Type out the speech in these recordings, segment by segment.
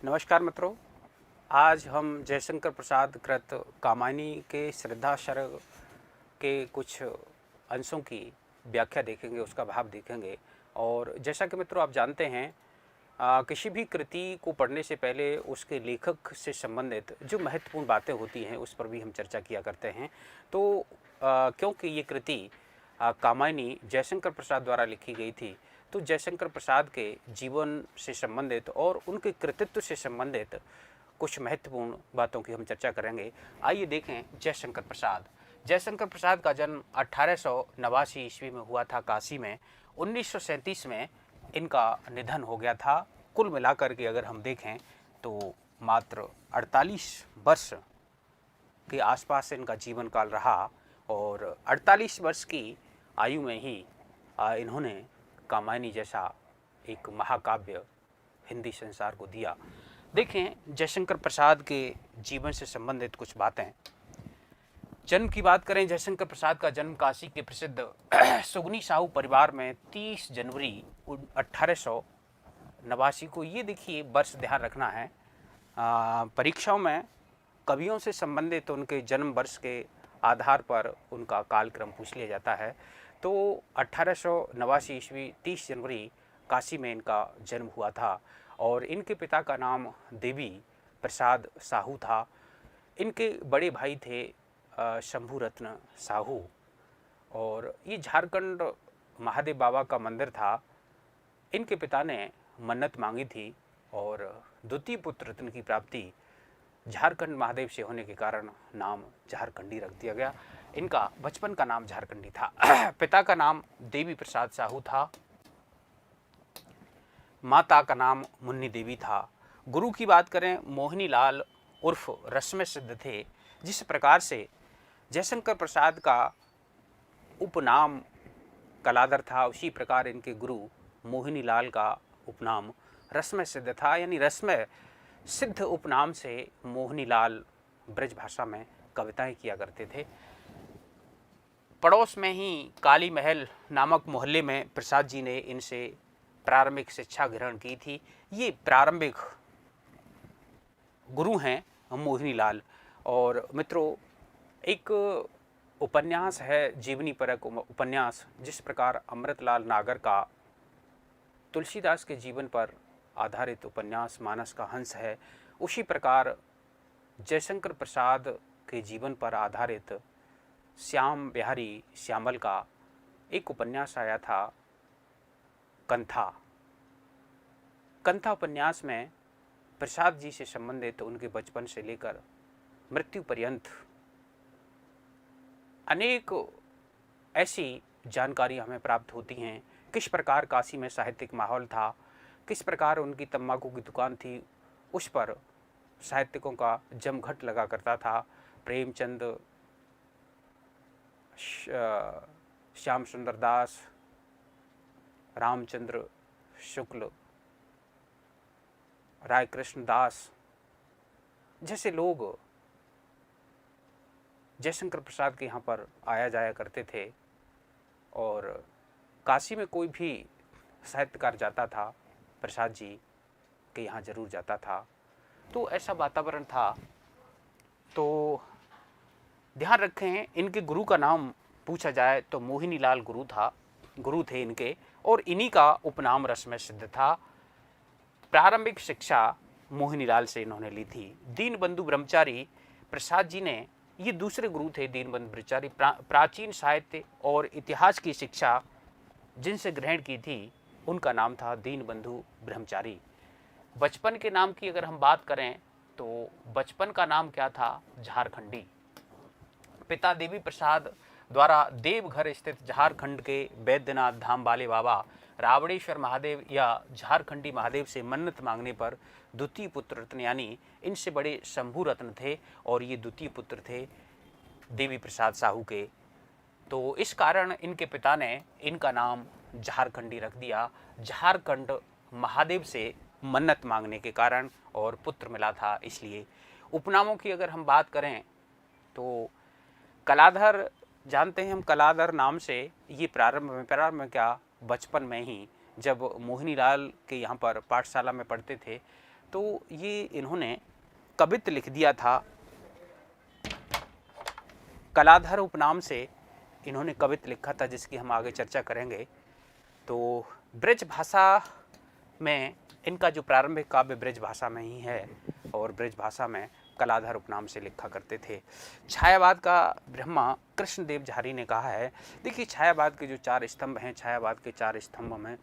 नमस्कार मित्रों। आज हम जयशंकर प्रसाद कृत कामायनी के श्रद्धाशर के कुछ अंशों की व्याख्या देखेंगे, उसका भाव देखेंगे। और जैसा कि मित्रों आप जानते हैं, किसी भी कृति को पढ़ने से पहले उसके लेखक से संबंधित जो महत्वपूर्ण बातें होती हैं उस पर भी हम चर्चा किया करते हैं। तो क्योंकि ये कृति कामायनी जयशंकर प्रसाद द्वारा लिखी गई थी, तो जयशंकर प्रसाद के जीवन से संबंधित और उनके कृतित्व से संबंधित कुछ महत्वपूर्ण बातों की हम चर्चा करेंगे। आइए देखें जयशंकर प्रसाद। जयशंकर प्रसाद का जन्म 1889 ईस्वी में हुआ था काशी में। 1937 में इनका निधन हो गया था। कुल मिलाकर के अगर हम देखें तो मात्र 48 वर्ष के आसपास इनका जीवन काल रहा और 48 वर्ष की आयु में ही इन्होंने कामायनी जैसा एक महाकाव्य हिंदी संसार को दिया। देखें जयशंकर प्रसाद के जीवन से संबंधित कुछ बातें। जन्म की बात करें, जयशंकर प्रसाद का जन्म काशी के प्रसिद्ध सुगनी साहू परिवार में 30 जनवरी 1889 को। ये देखिए वर्ष ध्यान रखना है। परीक्षाओं में कवियों से संबंधित उनके जन्म वर्ष के आधार पर उनका कालक्रम पूछ लिया जाता है। तो 1889 ईस्वी 30 जनवरी काशी में इनका जन्म हुआ था और इनके पिता का नाम देवी प्रसाद साहू था। इनके बड़े भाई थे शंभू रत्न साहू और ये झारखंड महादेव बाबा का मंदिर था। इनके पिता ने मन्नत मांगी थी और द्वितीय पुत्र रत्न की प्राप्ति झारखंड महादेव से होने के कारण नाम झारखंडी रख दिया गया। इनका बचपन का नाम झारखंडी था। पिता का नाम देवी प्रसाद साहू था, माता का नाम मुन्नी देवी था। गुरु की बात करें, मोहिनी लाल उर्फ रश्मि सिद्ध थे। जिस प्रकार से जयशंकर प्रसाद का उपनाम कलाधर था, उसी प्रकार इनके गुरु मोहिनी लाल का उपनाम रश्मि सिद्ध था। यानी रश्मि सिद्ध उपनाम से मोहिनी लाल ब्रज भाषा में कविताएं किया करते थे। पड़ोस में ही काली महल नामक मोहल्ले में प्रसाद जी ने इनसे प्रारंभिक शिक्षा ग्रहण की थी। ये प्रारंभिक गुरु हैं मोहिनी लाल। और मित्रों, एक उपन्यास है जीवनी परक उपन्यास, जिस प्रकार अमृतलाल नागर का तुलसीदास के जीवन पर आधारित उपन्यास मानस का हंस है, उसी प्रकार जयशंकर प्रसाद के जीवन पर आधारित श्याम बिहारी श्यामल का एक उपन्यास आया था, कंथा। कंथा उपन्यास में प्रसाद जी से संबंधित उनके बचपन से लेकर मृत्यु पर्यंत अनेक ऐसी जानकारी हमें प्राप्त होती हैं। किस प्रकार काशी में साहित्यिक माहौल था, किस प्रकार उनकी तंबाकू की दुकान थी, उस पर साहित्यिकों का जमघट लगा करता था। प्रेमचंद, श्याम सुंदर दास, रामचंद्र शुक्ल, राय कृष्ण दास जैसे लोग जयशंकर प्रसाद के यहाँ पर आया जाया करते थे और काशी में कोई भी साहित्यकार जाता था, प्रसाद जी के यहाँ जरूर जाता था। तो ऐसा वातावरण था। तो ध्यान रखें, इनके गुरु का नाम पूछा जाए तो मोहिनी लाल गुरु थे इनके, और इन्हीं का उपनाम रश्मि सिद्ध था। प्रारंभिक शिक्षा मोहिनी लाल से इन्होंने ली थी। दीनबंधु ब्रह्मचारी प्रसाद जी ने, ये दूसरे गुरु थे दीनबंधु ब्रह्मचारी, प्राचीन साहित्य और इतिहास की शिक्षा जिनसे ग्रहण की थी उनका नाम था दीनबंधु ब्रह्मचारी। बचपन के नाम की अगर हम बात करें तो बचपन का नाम क्या था? झारखंडी। पिता देवी प्रसाद द्वारा देवघर स्थित झारखंड के बैद्यनाथ धाम वाले बाबा रावणेश्वर महादेव या झारखंडी महादेव से मन्नत मांगने पर द्वितीय पुत्र रत्न, यानी इनसे बड़े शंभू रत्न थे और ये द्वितीय पुत्र थे देवी प्रसाद साहू के। तो इस कारण इनके पिता ने इनका नाम झारखंडी रख दिया, झारखंड महादेव से मन्नत मांगने के कारण, और पुत्र मिला था इसलिए। उपनामों की अगर हम बात करें तो कलाधर, जानते हैं हम कलाधर नाम से, ये प्रारंभ में क्या बचपन में ही जब मोहिनी लाल के यहाँ पर पाठशाला में पढ़ते थे तो ये इन्होंने कवित्त लिख दिया था। कलाधर उपनाम से इन्होंने कवित्त लिखा था, जिसकी हम आगे चर्चा करेंगे। तो ब्रज भाषा में इनका जो प्रारंभिक काव्य ब्रज भाषा में ही है, और ब्रज भाषा में कलाधर उपनाम से लिखा करते थे। छायावाद का ब्रह्मा कृष्णदेव झारी ने कहा है, देखिए छायावाद के जो 4 स्तंभ हैं, छायावाद के 4 स्तंभ में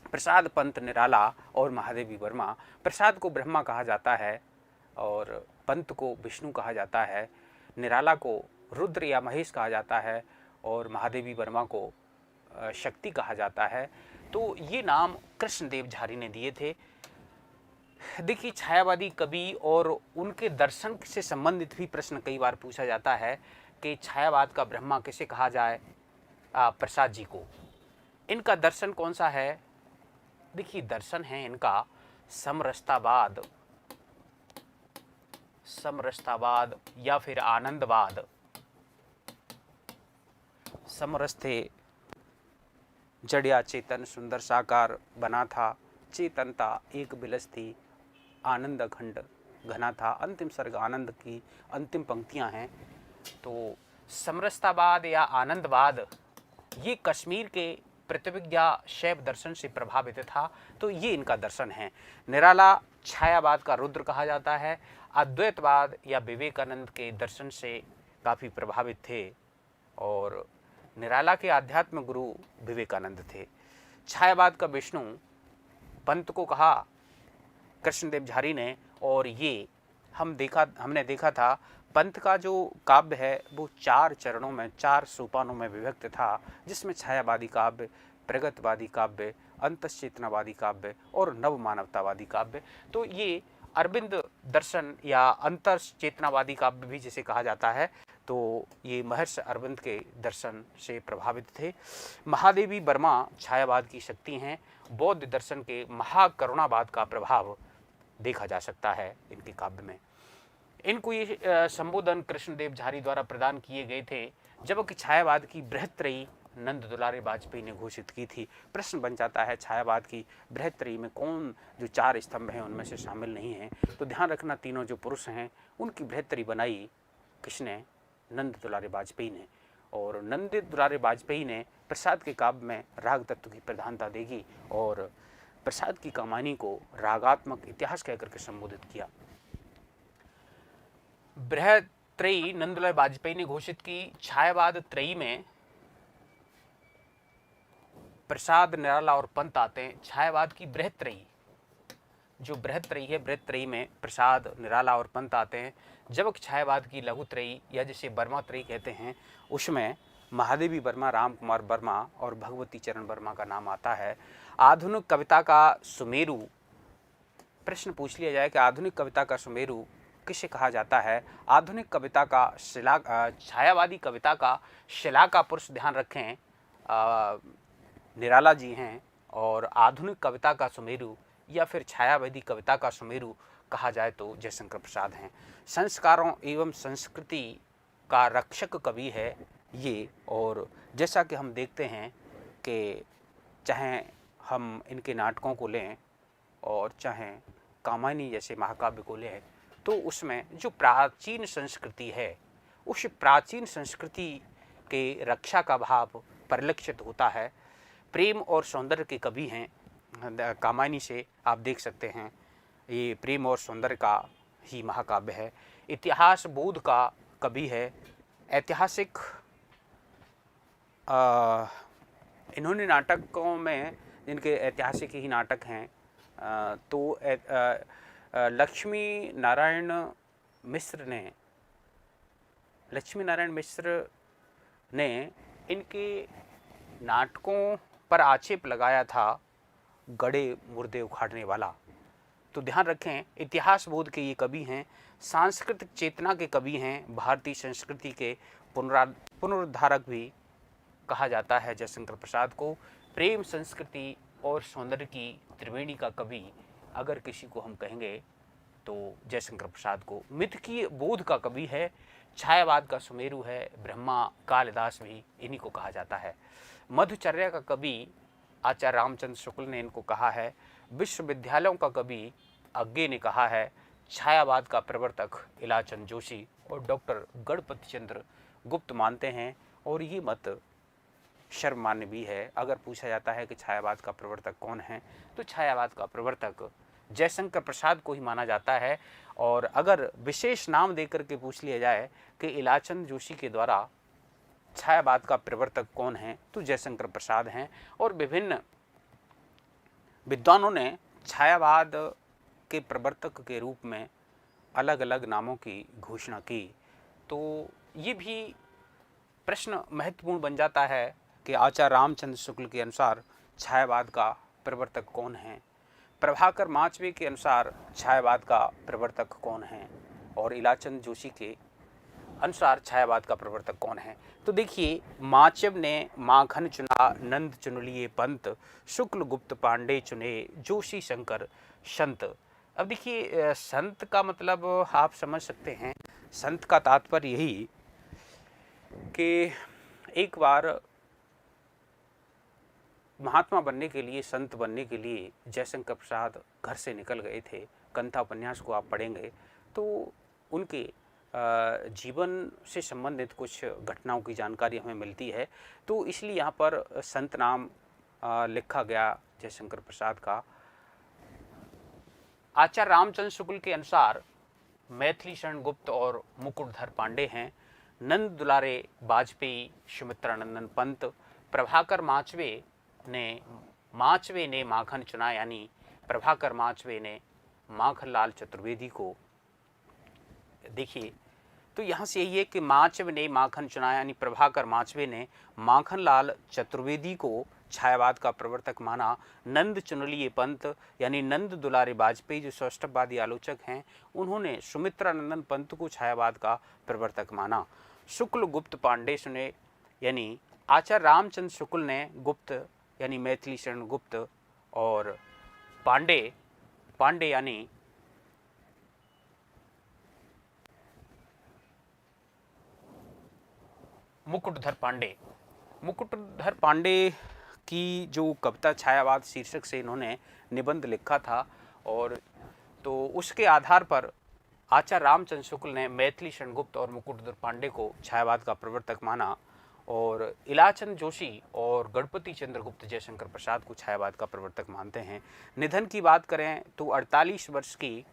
प्रसाद, पंत, निराला और महादेवी वर्मा। प्रसाद को ब्रह्मा कहा जाता है, और पंत को विष्णु कहा जाता है, निराला को रुद्र या महेश कहा जाता है, और महादेवी वर्मा को शक्ति कहा जाता है। तो ये नाम कृष्णदेव झारी ने दिए थे। देखिए छायावादी कवि और उनके दर्शन से संबंधित भी प्रश्न कई बार पूछा जाता है कि छायावाद का ब्रह्मा किसे कहा जाए? प्रसाद जी को। इनका दर्शन कौन सा है? देखिए दर्शन है इनका समरसतावाद, समरसतावाद या फिर आनंदवाद। समरस थे, जड़िया चेतन सुंदर साकार बना था, चेतनता एक बिलस थी, आनंद अखंड घना था। अंतिम सर्ग आनंद की अंतिम पंक्तियां हैं। तो समरसतावाद या आनंदवाद ये कश्मीर के प्रतिविज्ञा शैव दर्शन से प्रभावित था, तो ये इनका दर्शन है। निराला छायावाद का रुद्र कहा जाता है। अद्वैतवाद या विवेकानंद के दर्शन से काफ़ी प्रभावित थे, और निराला के आध्यात्म गुरु विवेकानंद थे। छायावाद का विष्णु पंत को कहा कृष्णदेव झारी ने, और ये हमने देखा था पंत का जो काव्य है वो 4 चरणों में, 4 सोपानों में विभक्त था, जिसमें छायावादी काव्य, प्रगतवादी काव्य, अंतश्चेतनावादी काव्य और नवमानवतावादी काव्य। तो ये अरविंद दर्शन या अंतश्चेतनावादी काव्य भी जिसे कहा जाता है, तो ये महर्षि अरविंद के दर्शन से प्रभावित थे। महादेवी वर्मा छायावाद की शक्ति हैं। बौद्ध दर्शन के महाकरुणावाद का प्रभाव देखा जा सकता है इनके काव्य में। इनको ये संबोधन कृष्णदेव झारी द्वारा प्रदान किए गए थे, जबकि छायावाद की बृहत्त्रयी नंद दुलारे वाजपेयी ने घोषित की थी। प्रश्न बन जाता है छायावाद की बृहत्त्रयी में कौन जो 4 स्तंभ हैं उनमें से शामिल नहीं है? तो ध्यान रखना, तीनों जो पुरुष हैं उनकी बृहत्त्रयी बनाई किसने? नंद दुलारे वाजपेयी ने। और नंद दुलारे वाजपेयी ने प्रसाद के काव्य में राग तत्व की प्रधानता देगी, और प्रसाद की कमानी को रागात्मक इतिहास कहकर के संबोधित किया। बृहत्त्रयी नंदलाल वाजपेयी ने घोषित की। छायावाद त्रयी में प्रसाद, निराला और पंत आते हैं। छायावाद की बृहत्त्रयी, जो बृहत्त्रयी है, बृहत्त्रयी में प्रसाद, निराला और पंत आते हैं। जबकि छायावाद की लघुत्रयी या जिसे वर्मा त्रयी कहते हैं, उसमें महादेवी वर्मा, राम कुमार वर्मा और भगवती चरण वर्मा का नाम आता है। आधुनिक कविता का सुमेरु, प्रश्न पूछ लिया जाए कि आधुनिक कविता का सुमेरु किसे कहा जाता है? आधुनिक कविता का छायावादी कविता का शिला का पुरुष, ध्यान रखें, निराला जी हैं, और आधुनिक कविता का सुमेरु या फिर छायावादी कविता का सुमेरु कहा जाए तो जयशंकर प्रसाद हैं। संस्कारों एवं संस्कृति का रक्षक कवि है ये। और जैसा कि हम देखते हैं कि चाहे हम इनके नाटकों को लें और चाहे कामायनी जैसे महाकाव्य को लें, तो उसमें जो प्राचीन संस्कृति है, उस प्राचीन संस्कृति के रक्षा का भाव परिलक्षित होता है। प्रेम और सौंदर्य के कवि हैं। कामायनी से आप देख सकते हैं, ये प्रेम और सौंदर्य का ही महाकाव्य है। इतिहास बोध का कवि है। ऐतिहासिक इन्होंने नाटकों में, जिनके ऐतिहासिक ही नाटक हैं, तो लक्ष्मी नारायण मिश्र ने इनके नाटकों पर आक्षेप लगाया था, गड़े मुर्दे उखाड़ने वाला। तो ध्यान रखें, इतिहास बोध के ये कवि हैं। सांस्कृतिक चेतना के कवि हैं। भारतीय संस्कृति के पुनरुद्धारक भी कहा जाता है जयशंकर प्रसाद को। प्रेम, संस्कृति और सौंदर्य की त्रिवेणी का कवि अगर किसी को हम कहेंगे तो जयशंकर प्रसाद को। मिथकीय बोध का कवि है। छायावाद का सुमेरु है। ब्रह्मा, कालिदास भी इन्हीं को कहा जाता है। मधुचर्या का कवि आचार्य रामचंद्र शुक्ल ने इनको कहा है। विश्वविद्यालयों का कवि आज्ञे ने कहा है, छायावाद का प्रवर्तक इलाचंद जोशी और डॉक्टर गणपति चंद्र गुप्त मानते हैं। और ये मत शर्ममान्य भी है। अगर पूछा जाता है कि छायावाद का प्रवर्तक कौन है, तो छायावाद का प्रवर्तक जयशंकर प्रसाद को ही माना जाता है। और अगर विशेष नाम देकर के पूछ लिया जाए कि इलाचंद जोशी के द्वारा छायावाद का प्रवर्तक कौन है, तो जयशंकर प्रसाद हैं। और विभिन्न विद्वानों ने छायावाद के प्रवर्तक के रूप में अलग अलग नामों की घोषणा की। तो ये भी प्रश्न महत्वपूर्ण बन जाता है कि आचार्य रामचंद्र शुक्ल के अनुसार छायावाद का प्रवर्तक कौन है, प्रभाकर माचवे के अनुसार छायावाद का प्रवर्तक कौन है, और इलाचंद जोशी के अनुसार छायावाद का प्रवर्तक कौन है। तो देखिए, माचव ने माखन चुना, नंद चुन लिए पंत, शुक्ल गुप्त पांडे चुने, जोशी शंकर संत। अब देखिए, संत का मतलब आप समझ सकते हैं। संत का तात्पर्य यही कि एक बार महात्मा बनने के लिए, संत बनने के लिए जयशंकर प्रसाद घर से निकल गए थे। कंथा उपन्यास को आप पढ़ेंगे तो उनके जीवन से संबंधित कुछ घटनाओं की जानकारी हमें मिलती है। तो इसलिए यहाँ पर संत नाम लिखा गया जयशंकर प्रसाद का। आचार्य रामचंद्र शुक्ल के अनुसार मैथिली शरण गुप्त और मुकुटधर पांडे हैं। नंद दुलारे वाजपेयी, सुमित्रानंदन पंत, प्रभाकर माचवे ने माखन चुना, यानी प्रभाकर माचवे ने माखनलाल चतुर्वेदी को। देखिए, तो यहाँ से यही है कि माचवे ने माखन चुना, यानी प्रभाकर माचवे ने माखनलाल चतुर्वेदी को छायावाद का प्रवर्तक माना। नंद चुन लिए पंत, यानी नंद दुलारे वाजपेयी जो सौष्ठववादी आलोचक हैं, उन्होंने सुमित्रानंदन पंत को छायावाद का प्रवर्तक माना। शुक्ल गुप्त पांडे सुने, यानी आचार्य रामचंद्र शुक्ल ने गुप्त यानी मैथिली शरण गुप्त, और पांडे यानी मुकुटधर पांडे की जो कविता छायावाद शीर्षक से इन्होंने निबंध लिखा था, और तो उसके आधार पर आचार्य रामचंद्र शुक्ल ने मैथिली शरण गुप्त और मुकुटधर पांडे को छायावाद का प्रवर्तक माना, और इलाचंद जोशी और गणपति चंद्र गुप्त जयशंकर प्रसाद को छायावाद का प्रवर्तक मानते हैं। निधन की बात करें तो 48 वर्ष की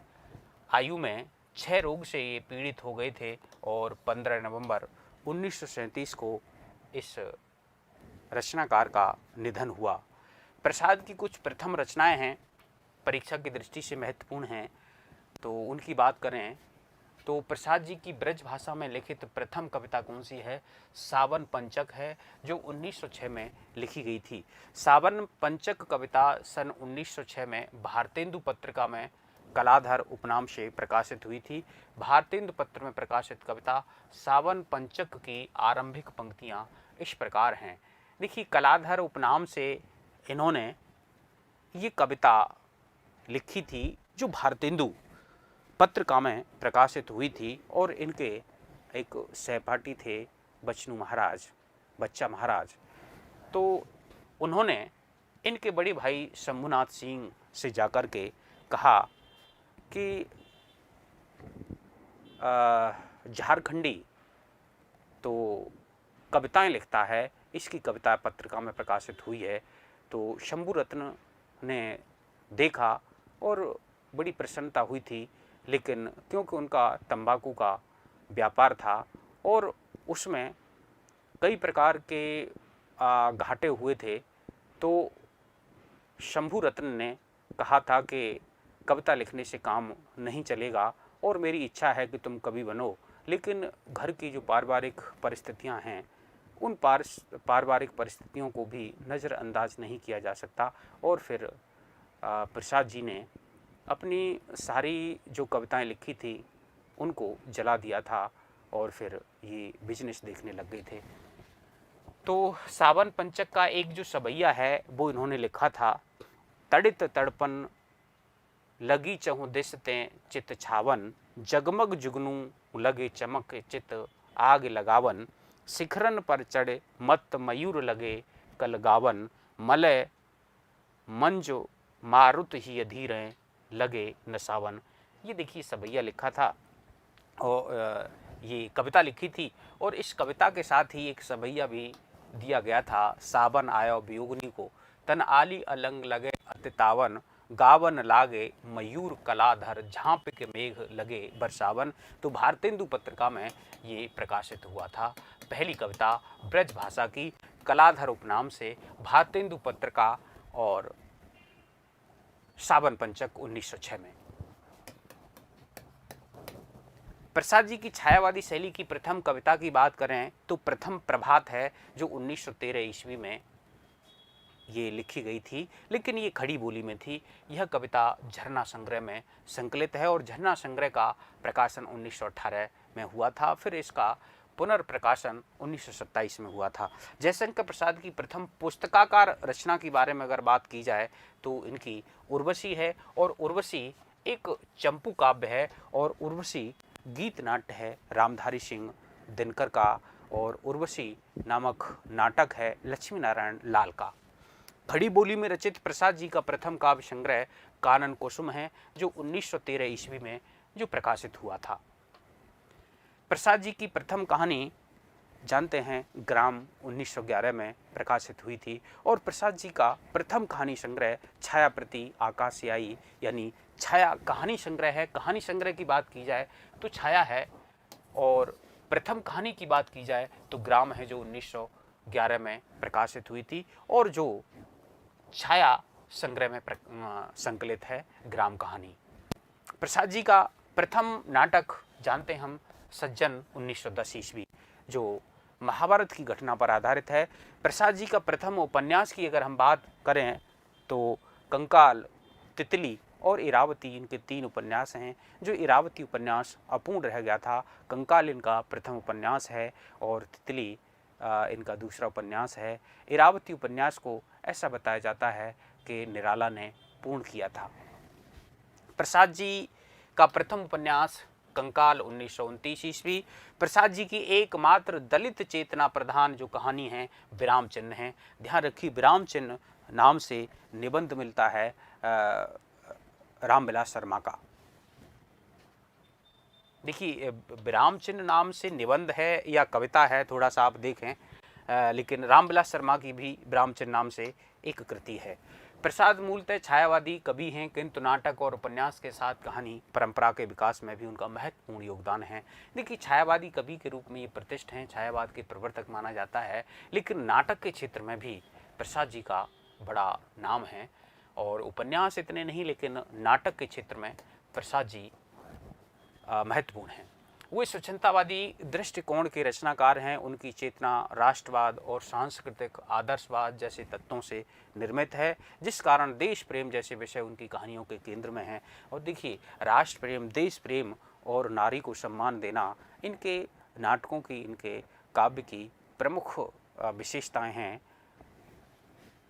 आयु में क्षय रोग से ये पीड़ित हो गए थे, और 15 नवंबर 1937 को इस रचनाकार का निधन हुआ। प्रसाद की कुछ प्रथम रचनाएं हैं, परीक्षा की दृष्टि से महत्वपूर्ण हैं। तो उनकी बात करें तो प्रसाद जी की ब्रज भाषा में लिखित प्रथम कविता कौन सी है? सावन पंचक है, जो 1906 में लिखी गई थी। सावन पंचक कविता सन 1906 में भारतेंदु पत्रिका में कलाधर उपनाम से प्रकाशित हुई थी। भारतेंदु पत्र में प्रकाशित कविता सावन पंचक की आरंभिक पंक्तियां इस प्रकार हैं। देखिए, कलाधर उपनाम से इन्होंने ये कविता लिखी थी, जो भारतेंदु पत्रिका में प्रकाशित हुई थी, और इनके एक सहपाठी थे बच्चा महाराज। तो उन्होंने इनके बड़े भाई शंभुनाथ सिंह से जाकर के कहा कि झारखंडी तो कविताएं लिखता है, इसकी कविता पत्रिका में प्रकाशित हुई है। तो शंभु रत्न ने देखा और बड़ी प्रसन्नता हुई थी, लेकिन क्योंकि उनका तंबाकू का व्यापार था और उसमें कई प्रकार के घाटे हुए थे, तो शंभु रत्न ने कहा था कि कविता लिखने से काम नहीं चलेगा और मेरी इच्छा है कि तुम कवि बनो, लेकिन घर की जो पारिवारिक परिस्थितियां हैं, उन पारिवारिक परिस्थितियों को भी नज़रअंदाज नहीं किया जा सकता। और फिर प्रसाद जी ने अपनी सारी जो कविताएं लिखी थी उनको जला दिया था और फिर ये बिजनेस देखने लग गए थे। तो सावन पंचक का एक जो सबैया है वो इन्होंने लिखा था। तड़ित तड़पन लगी चहु दिस ते चित छावन, जगमग जुगनू लगे चमक चित आग लगावन, शिखरन पर चढ़े मत मयूर लगे कल गावन, मलय मंजो मारुत ही अधीरें लगे न सावन। ये देखिए सबैया लिखा था और ये कविता लिखी थी और इस कविता के साथ ही एक सबैया भी दिया गया था। सावन आयो वियोगनी को, तन आली अलंग लगे अतितावन, गावन लागे मयूर कलाधर, झांप के मेघ लगे बरसावन। तो भारतेंदु पत्रिका में ये प्रकाशित हुआ था। पहली कविता ब्रज भाषा की कलाधर उपनाम से भारतेंदु पत्रिका और सावन पंचक 1906 में। प्रसाद जी की छायावादी शैली की प्रथम कविता की बात करें तो प्रथम प्रभात है जो 1913 ईस्वी में ये लिखी गई थी, लेकिन ये खड़ी बोली में थी। यह कविता झरना संग्रह में संकलित है और झरना संग्रह का प्रकाशन 1918 में हुआ था। फिर इसका पुनर्प्रकाशन 1927 में हुआ था। जयशंकर प्रसाद की प्रथम पुस्तकाकार रचना के बारे में अगर बात की जाए तो इनकी उर्वशी है और उर्वशी एक चंपू काव्य है और उर्वशी गीत नाट्य है रामधारी सिंह दिनकर का और उर्वशी नामक नाटक है लक्ष्मी नारायण लाल का। खड़ी बोली में रचित प्रसाद जी का प्रथम काव्य संग्रह कानन कुसुम है जो 1913 ईस्वी में जो प्रकाशित हुआ था। प्रसाद जी की प्रथम कहानी जानते हैं ग्राम 1911 में प्रकाशित हुई थी और प्रसाद जी का प्रथम कहानी संग्रह छाया प्रति आकाशयाई यानी छाया कहानी संग्रह है। कहानी संग्रह की बात की जाए तो छाया है और प्रथम कहानी की बात की जाए तो ग्राम है जो 1911 में प्रकाशित हुई थी और जो छाया संग्रह में संकलित है ग्राम कहानी। प्रसाद जी का प्रथम नाटक जानते हम सज्जन 1910 ईस्वी जो महाभारत की घटना पर आधारित है। प्रसाद जी का प्रथम उपन्यास की अगर हम बात करें तो कंकाल, तितली और इरावती इनके 3 उपन्यास हैं। जो इरावती उपन्यास अपूर्ण रह गया था, कंकाल इनका प्रथम उपन्यास है और तितली इनका दूसरा उपन्यास है। इरावती उपन्यास को ऐसा बताया जाता है कि निराला ने पूर्ण किया था। प्रसाद जी का प्रथम उपन्यास कंकाल 1929 ईस्वी। प्रसाद जी की एकमात्र दलित चेतना प्रधान जो कहानी है विराम चिन्ह है। ध्यान रखिए विराम चिन्ह नाम से निबंध मिलता है रामविलास शर्मा का। देखिए विराम चिन्ह नाम से निबंध है या कविता है थोड़ा सा आप देखें, लेकिन रामविलास शर्मा की भी विराम चिन्ह नाम से एक कृति है। प्रसाद मूलतः छायावादी कवि हैं किंतु नाटक और उपन्यास के साथ कहानी परंपरा के विकास में भी उनका महत्वपूर्ण योगदान है। देखिए छायावादी कवि के रूप में ये प्रतिष्ठ हैं, छायावाद के प्रवर्तक माना जाता है, लेकिन नाटक के क्षेत्र में भी प्रसाद जी का बड़ा नाम है और उपन्यास इतने नहीं लेकिन नाटक के क्षेत्र में प्रसाद जी महत्वपूर्ण हैं। वे स्वच्छंदतावादी दृष्टिकोण के रचनाकार हैं। उनकी चेतना राष्ट्रवाद और सांस्कृतिक आदर्शवाद जैसे तत्वों से निर्मित है, जिस कारण देश प्रेम जैसे विषय उनकी कहानियों के केंद्र में हैं। और देखिए राष्ट्र प्रेम, देश प्रेम और नारी को सम्मान देना इनके नाटकों की, इनके काव्य की प्रमुख विशेषताएं हैं।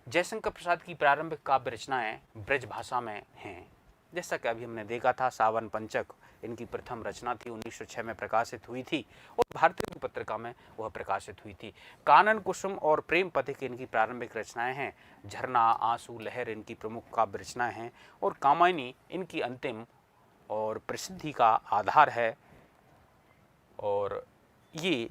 जयशंकर प्रसाद की प्रारंभिक काव्य रचनाएं ब्रज भाषा में हैं, जैसा कि अभी हमने देखा था। सावन पंचक इनकी प्रथम रचना थी, 1906 में प्रकाशित हुई थी और भारतीय पत्रिका में वह प्रकाशित हुई थी। कानन कुसुम और प्रेम पथिक इनकी प्रारंभिक रचनाएं हैं। झरना, आंसू, लहर इनकी प्रमुख काव्य रचनाएं हैं और कामायनी इनकी अंतिम और प्रसिद्धि का आधार है। और ये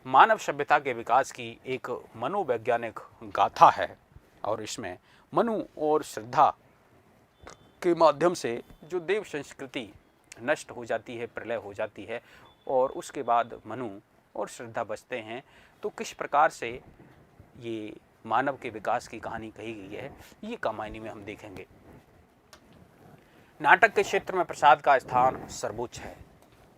मानव सभ्यता के विकास की एक मनोवैज्ञानिक गाथा है और इसमें मनु और श्रद्धा के माध्यम से जो देव संस्कृति नष्ट हो जाती है, प्रलय हो जाती है और उसके बाद मनु और श्रद्धा बचते हैं, तो किस प्रकार से ये मानव के विकास की कहानी कही गई है ये कामायनी में हम देखेंगे। नाटक के क्षेत्र में प्रसाद का स्थान सर्वोच्च है।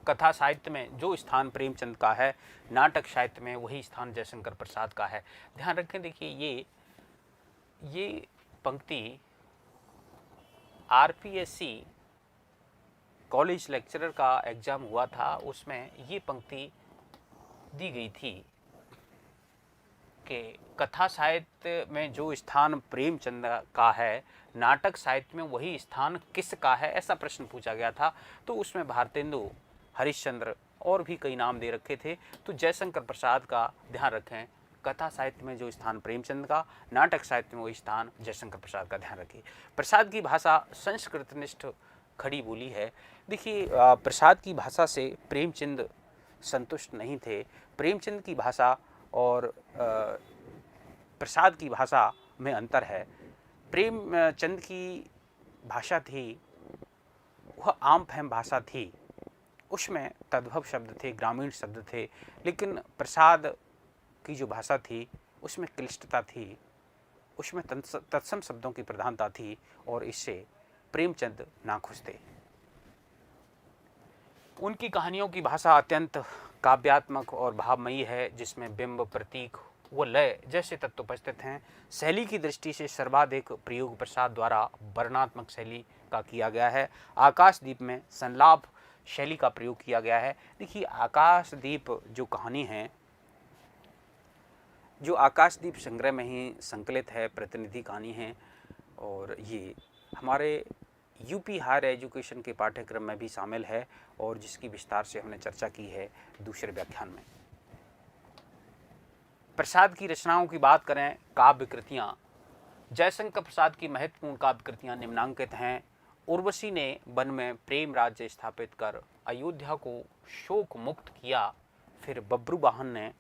कथा साहित्य में जो स्थान प्रेमचंद का है, नाटक साहित्य में वही स्थान जयशंकर प्रसाद का है। ध्यान रखें, देखिए ये पंक्ति आरपीएससी कॉलेज लेक्चरर का एग्जाम हुआ था, उसमें ये पंक्ति दी गई थी कि कथा साहित्य में जो स्थान प्रेमचंद का है, नाटक साहित्य में वही स्थान किसका है, ऐसा प्रश्न पूछा गया था। तो उसमें भारतेंदु, हरिश्चंद्र और भी कई नाम दे रखे थे। तो जयशंकर प्रसाद का ध्यान रखें, कथा साहित्य में जो स्थान प्रेमचंद का, नाटक साहित्य में वही स्थान जयशंकर प्रसाद का ध्यान रखिए। प्रसाद की भाषा संस्कृतनिष्ठ खड़ी बोली है। देखिए प्रसाद की भाषा से प्रेमचंद संतुष्ट नहीं थे। प्रेमचंद की भाषा और प्रसाद की भाषा में अंतर है। प्रेमचंद की भाषा थी वह आम फहम भाषा थी, उसमें तद्भव शब्द थे, ग्रामीण शब्द थे। लेकिन प्रसाद की जो भाषा थी उसमें क्लिष्टता थी, उसमें तत्सम शब्दों की प्रधानता थी और इससे प्रेमचंद नाखुश थे। उनकी कहानियों की भाषा अत्यंत काव्यात्मक और भावमयी है, जिसमें बिंब, प्रतीक व लय जैसे तत्व उपस्थित हैं। शैली की दृष्टि से सर्वाधिक प्रयोग प्रसाद द्वारा वर्णनात्मक शैली का किया गया है। आकाशदीप में संलाप शैली का प्रयोग किया गया है। देखिए आकाशदीप जो कहानी है, जो आकाशदीप संग्रह में ही संकलित है, प्रतिनिधि कहानी है और ये हमारे यूपी हायर एजुकेशन के पाठ्यक्रम में भी शामिल है और जिसकी विस्तार से हमने चर्चा की है दूसरे व्याख्यान में। प्रसाद की रचनाओं की बात करें, काव्य कृतियाँ, जयशंकर प्रसाद की महत्वपूर्ण काव्य कृतियाँ निम्नांकित हैं। उर्वशी ने वन में प्रेम राज्य स्थापित कर अयोध्या को शोक मुक्त किया। फिर बब्रू वाहन ने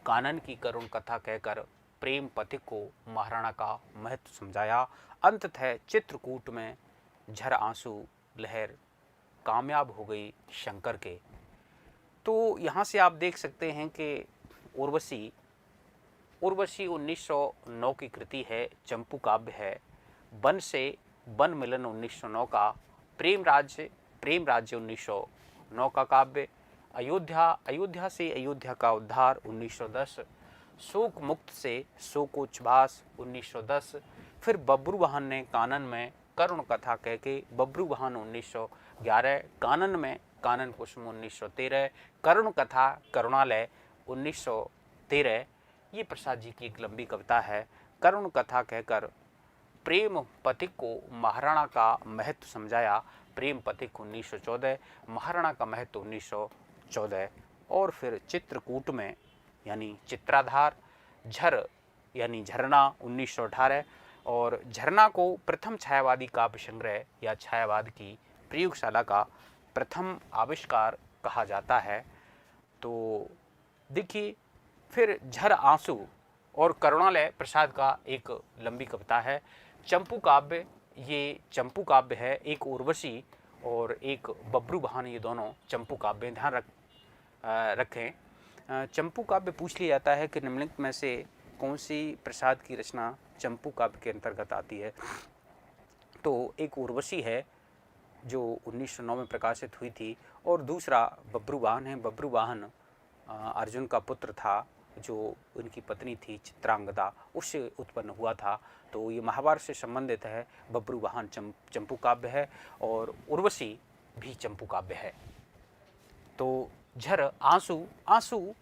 कानन की करुण कथा कहकर प्रेम पथिक को महाराणा का महत्व समझाया। अंततः चित्रकूट में झर आंसू लहर कामयाब हो गई शंकर के। तो यहाँ से आप देख सकते हैं कि उर्वशी 1909 की कृति है, चंपू काव्य है। वन से वन मिलन 1909 का, प्रेम राज्य 1909 का काव्य, अयोध्या से अयोध्या का उद्धार 1910, शोक मुक्त से शोकोच्छ्वास 1910। फिर बब्रू वाहन ने कानन में करुण कथा कह के, बब्रू वाहन 1911, कानन में कानन कुसुम 1913, करुण कथा करुणालय 1913। ये प्रसाद जी की एक लंबी कविता है। करुण कथा कहकर प्रेम पथिक को महाराणा का महत्व समझाया, प्रेम पथिक 1914, महाराणा का महत्व 1914। और फिर चित्रकूट में यानी चित्राधार, झर यानी झरना 1918 और झरना को प्रथम छायावादी काव्य संग्रह या छायावाद की प्रयोगशाला का प्रथम आविष्कार कहा जाता है। तो देखिए फिर झर आंसू और करुणालय प्रसाद का एक लंबी कविता है। चंपू काव्य, ये चंपू काव्य है, एक उर्वशी और एक बब्रू वाहन, ये दोनों चंपू काव्य। ध्यान रखें, चंपू काव्य पूछ लिया जाता है कि निम्नलिखित में से कौन सी प्रसाद की रचना चंपू काव्य के अंतर्गत आती है। तो एक उर्वशी है जो 1909 में प्रकाशित हुई थी और दूसरा बब्रू वाहन है। बब्रू वाहन अर्जुन का पुत्र था, जो उनकी पत्नी थी चित्रांगदा, उससे उत्पन्न हुआ था। तो ये महाभारत से संबंधित है। बब्रू वाहन चंपू काव्य है और उर्वशी भी चंपू काव्य है। तो झर आंसू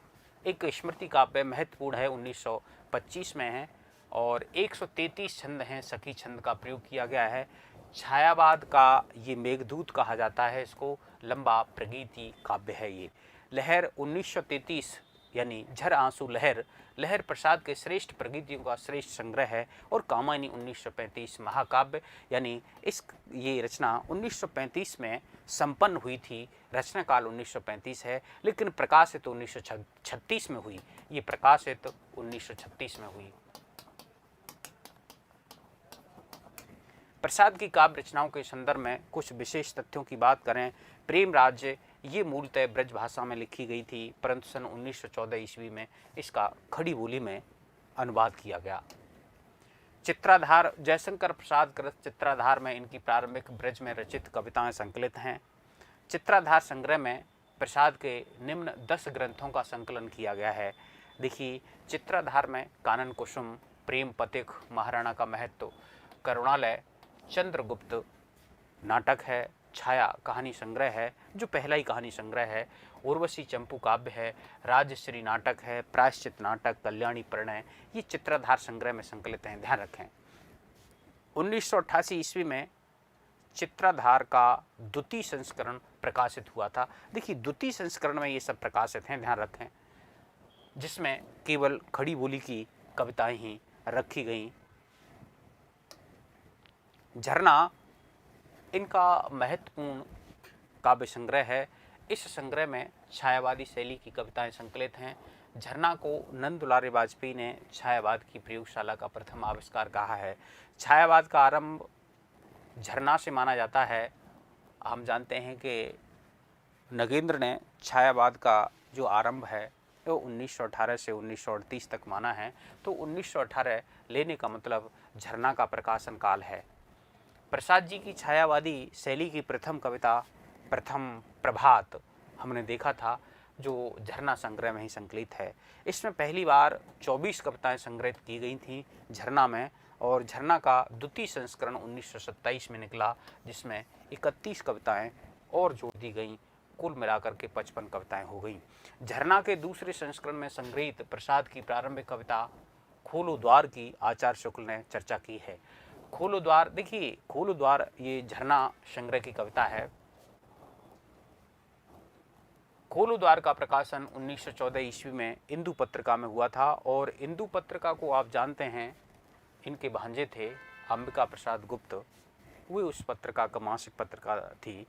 एक स्मृति काव्य महत्वपूर्ण है, 1925 में है और 133 छंद हैं, सखी छंद का प्रयोग किया गया है। छायावाद का ये मेघदूत कहा जाता है, इसको लंबा प्रगीति काव्य है। ये लहर 1933 यानी झर आंसू लहर प्रसाद के श्रेष्ठ प्रगीतियों का श्रेष्ठ संग्रह है और कामायनी 1935 महाकाव्य यानी ये रचना 1935 में संपन्न हुई थी। रचना काल 1935 है लेकिन प्रकाशित 1936 में हुई। ये प्रकाशित 1936 में हुई। प्रसाद की काव्य रचनाओं के संदर्भ में कुछ विशेष तथ्यों की बात करें। प्रेम राज्य ये मूलतः ब्रज भाषा में लिखी गई थी, परंतु सन 1914 ईस्वी में इसका खड़ी बोली में अनुवाद किया गया। चित्राधार, जयशंकर प्रसाद कृत चित्राधार में इनकी प्रारंभिक ब्रज में रचित कविताएं संकलित हैं। चित्राधार संग्रह में प्रसाद के निम्न 10 ग्रंथों का संकलन किया गया है। देखिए चित्राधार में कानन कुसुम, प्रेम पथिक, महाराणा का महत्व, करुणालय, चंद्रगुप्त नाटक है, छाया कहानी संग्रह है जो पहला ही कहानी संग्रह है, उर्वशी चंपू काव्य है, राजश्री नाटक है, प्रायश्चित नाटक, कल्याणी प्रणय, ये चित्राधार संग्रह में संकलित हैं। ध्यान रखें 1988 ईस्वी में चित्राधार का द्वितीय संस्करण प्रकाशित हुआ था। देखिए द्वितीय संस्करण में ये सब प्रकाशित हैं, ध्यान रखें, जिसमें केवल खड़ी बोली की कविताएं ही रखी गई। झरना इनका महत्वपूर्ण काव्य संग्रह है। इस संग्रह में छायावादी शैली की कविताएं संकलित हैं। झरना को नंद दुलारी वाजपेयी ने छायावाद की प्रयोगशाला का प्रथम आविष्कार कहा है। छायावाद का आरंभ झरना से माना जाता है। हम जानते हैं कि नगेंद्र ने छायावाद का जो आरंभ है वो 1918 से 1938 तक माना है। तो 1918 लेने का मतलब झरना का प्रकाशन काल है। प्रसाद जी की छायावादी शैली की प्रथम कविता प्रथम प्रभात हमने देखा था, जो झरना संग्रह में ही संकलित है। इसमें पहली बार 24 कविताएं संग्रहित की गई थीं झरना में, और झरना का द्वितीय संस्करण 1927 में निकला, जिसमें 31 कविताएं और जोड़ दी गईं। कुल मिलाकर के 55 कविताएं हो गईं। झरना के दूसरे संस्करण में संग्रहित प्रसाद की प्रारंभिक कविता खोलो द्वार की आचार्य शुक्ल ने चर्चा की है। खोलो द्वार, देखिए खोलो द्वार ये झरना संग्रह की कविता है। खोलो द्वार का प्रकाशन 1914 ईस्वी में इंदु पत्रिका में हुआ था, और इंदु पत्रिका को आप जानते हैं इनके भांजे थे अंबिका प्रसाद गुप्त। वे उस पत्रिका का मासिक पत्रिका थी,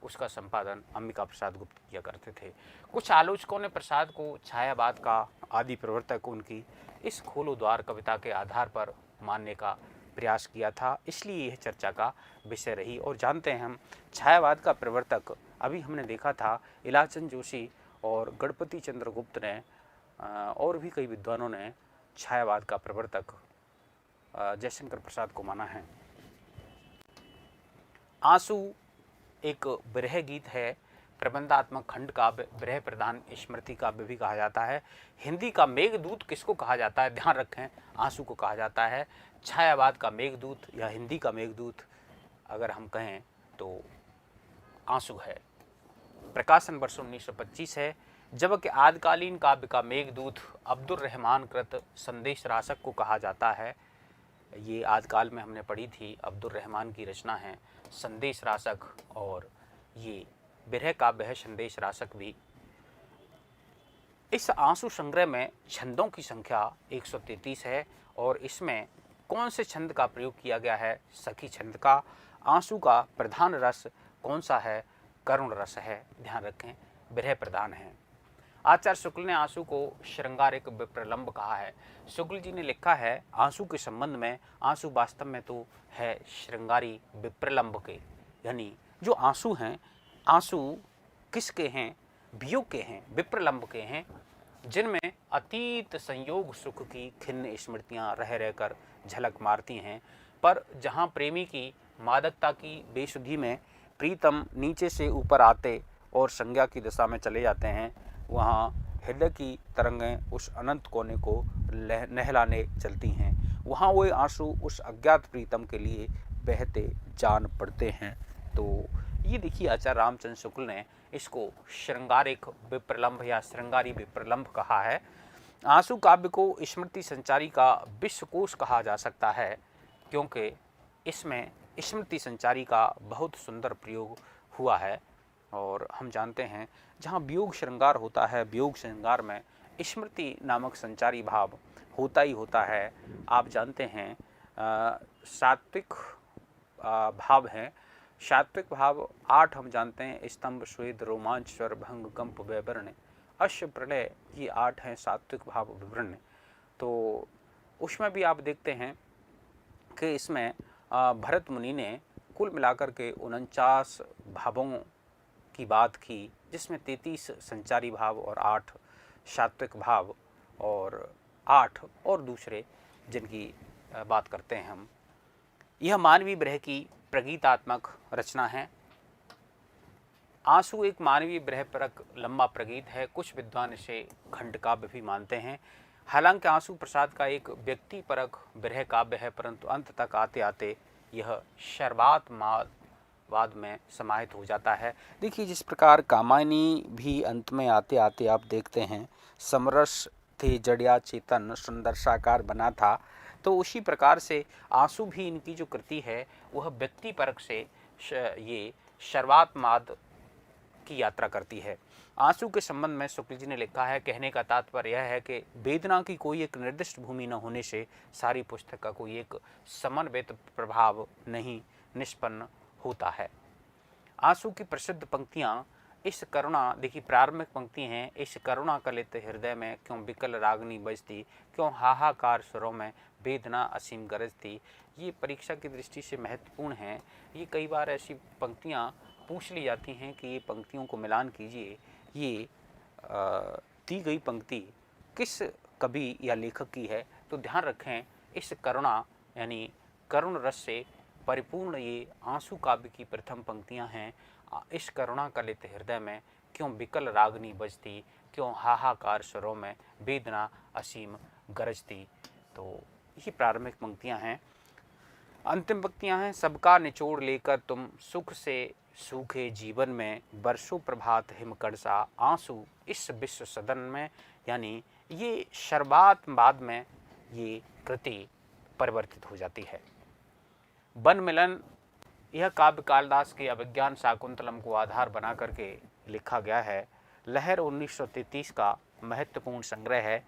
उसका संपादन अंबिका प्रसाद गुप्त किया करते थे। कुछ आलोचकों ने प्रसाद को छायावाद का आदि प्रवर्तक उनकी इस खोलो द्वार कविता के आधार पर मानने का प्रयास किया था, इसलिए यह चर्चा का विषय रही। और जानते हैं हम छायावाद का प्रवर्तक, अभी हमने देखा था इलाचंद जोशी और गणपति चंद्र गुप्त ने और भी कई विद्वानों ने छायावाद का प्रवर्तक जयशंकर प्रसाद को माना है। आंसू एक विरह गीत है, प्रबंधात्मक खंड काव्य, विरह प्रधान स्मृति काव्य भी कहा जाता है। हिंदी का मेघदूत किसको कहा जाता है, ध्यान रखें, आंसू को कहा जाता है। छायावाद का मेघदूत या हिंदी का मेघदूत अगर हम कहें तो आंसू है। प्रकाशन वर्ष 1925 है, जबकि आदिकालीन काव्य का मेघदूत अब्दुल रहमान कृत संदेश रासक को कहा जाता है। ये आदिकाल में हमने पढ़ी थी, अब्दुल रहमान की रचना है संदेश रासक, और ये विरह काव्य है संदेश रासक भी। इस आंसू संग्रह में छंदों की संख्या 133 है, और इसमें कौन से छंद का प्रयोग किया गया है, सखी छंद का। आंसू का प्रधान रस कौन सा है, करुण रस है, ध्यान रखें, विरह प्रधान है। आचार्य शुक्ल ने आंसू को श्रृंगारिक विप्रलंब कहा है। शुक्ल जी ने लिखा है आंसू के संबंध में, आंसू वास्तव में तो है श्रृंगारी विप्रलंब के, यानी जो आंसू हैं, आंसू किसके हैं, वियोग के हैं, विप्रलंब के हैं, जिनमें अतीत संयोग सुख की खिन्न स्मृतियां रह रहकर झलक मारती हैं। पर जहां प्रेमी की मादकता की बेसुधी में प्रीतम नीचे से ऊपर आते और संज्ञा की दिशा में चले जाते हैं, वहाँ हृदय की तरंगें उस अनंत कोने को नहलाने चलती हैं। वहाँ वो आंसू उस अज्ञात प्रीतम के लिए बहते जान पड़ते हैं। तो ये देखिए आचार्य रामचंद्र शुक्ल ने इसको श्रृंगारिक विप्रलंब या श्रृंगारी विप्रलंब कहा है। आंसू काव्य को स्मृति संचारी का विश्वकोश कहा जा सकता है, क्योंकि इसमें स्मृति संचारी का बहुत सुंदर प्रयोग हुआ है। और हम जानते हैं जहाँ वियोग श्रृंगार होता है, वियोग श्रृंगार में स्मृति नामक संचारी भाव होता ही होता है। आप जानते हैं सात्विक भाव हैं, सात्विक भाव 8 हम जानते हैं, स्तंभ, स्वेद, रोमांच, स्वर, भंग, कंप, वैवर्ण, अश्व, प्रलय, ये 8 हैं सात्विक भाव विवरण। तो उसमें भी आप देखते हैं कि इसमें भरत मुनि ने कुल मिलाकर के 49 भावों की बात की, जिसमें 33 संचारी भाव और 8 सात्विक भाव और 8 और दूसरे जिनकी बात करते हैं हम। यह मानवीय विरह की प्रगीतात्मक रचना है। आंसू एक मानवीय विरह परक लंबा प्रगीत है। कुछ विद्वान इसे खंड काव्य भी मानते हैं। हालांकि आंसू प्रसाद का एक व्यक्ति परक विरह काव्य है, परंतु अंत तक आते आते यह शर्वात्मवाद में समाहित हो जाता है। देखिए जिस प्रकार कामायनी भी अंत में आते आते आप देखते हैं समरस थे जड़िया चेतन सुंदर साकार बना था, तो उसी प्रकार से आंसू भी इनकी जो कृति है वह व्यक्ति परक से ये शर्वात्मवाद की यात्रा करती है। आंसू के संबंध में शुक्ल जी ने लिखा है, कहने का तात्पर्य यह है कि वेदना की कोई एक निर्दिष्ट भूमि न होने से सारी पुस्तक का कोई एक समन्वित प्रभाव नहीं निष्पन्न होता है। आंसू की प्रसिद्ध पंक्तियां इस करुणा, देखिए प्रारंभिक पंक्ति हैं, इस करुणा कलित हृदय में क्यों विकल रागनी बजती, क्यों हाहाकार स्वरों में वेदना असीम गरजती। ये परीक्षा की दृष्टि से महत्वपूर्ण हैं। ये कई बार ऐसी पंक्तियां पूछ ली जाती हैं कि ये पंक्तियों को मिलान कीजिए, ये दी गई पंक्ति किस कवि या लेखक की है। तो ध्यान रखें, इस करुणा यानी करुण रस से परिपूर्ण ये आंसू काव्य की प्रथम पंक्तियां हैं। इस करुणा कलित हृदय में क्यों विकल रागनी बजती, क्यों हाहाकार स्वरों में वेदना असीम गरजती। तो ये प्रारंभिक पंक्तियां हैं। अंतिम पंक्तियां हैं, सबका निचोड़ लेकर तुम सुख से सूखे जीवन में, बरसों प्रभात हिमकड़ सा आंसू इस विश्व सदन में। यानी ये शर्बात बाद में ये कृति परिवर्तित हो जाती है। वन मिलन, यह काव्य कालिदास के अभिज्ञान शाकुंतलम को आधार बना करके लिखा गया है। लहर 1933 का महत्वपूर्ण संग्रह है।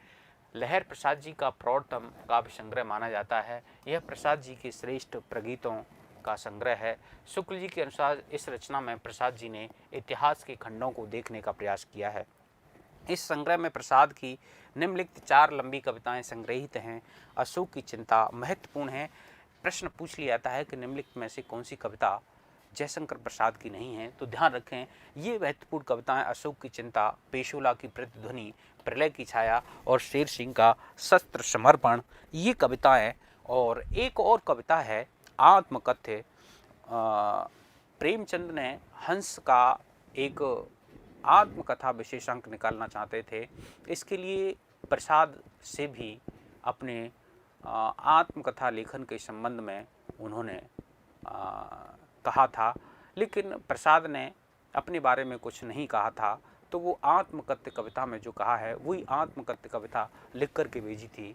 लहर प्रसाद जी का प्रौढ़तम काव्य संग्रह माना जाता है। यह प्रसाद जी के श्रेष्ठ प्रगीतों का संग्रह है। शुक्ल जी के अनुसार इस रचना में प्रसाद जी ने इतिहास के खंडों को देखने का प्रयास किया है। इस संग्रह में प्रसाद की निम्नलिखित 4 लंबी कविताएं संग्रहित हैं। अशोक की चिंता महत्वपूर्ण है। प्रश्न पूछ लिया जाता है कि निम्नलिखित में से कौन सी कविता जयशंकर प्रसाद की नहीं है। तो ध्यान रखें, ये महत्वपूर्ण कविताएं अशोक की चिंता, पेशोला की प्रतिध्वनि, प्रलय की छाया और शेर सिंह का शस्त्र समर्पण, ये कविताएं। और एक और कविता है आत्मकथ्य। प्रेमचंद ने हंस का एक आत्मकथा विशेषांक निकालना चाहते थे। इसके लिए प्रसाद से भी अपने आत्मकथा लेखन के संबंध में उन्होंने कहा था, लेकिन प्रसाद ने अपने बारे में कुछ नहीं कहा था। तो वो आत्मकथ्य कविता में जो कहा है वही आत्मकथ्य कविता लिख करके भेजी थी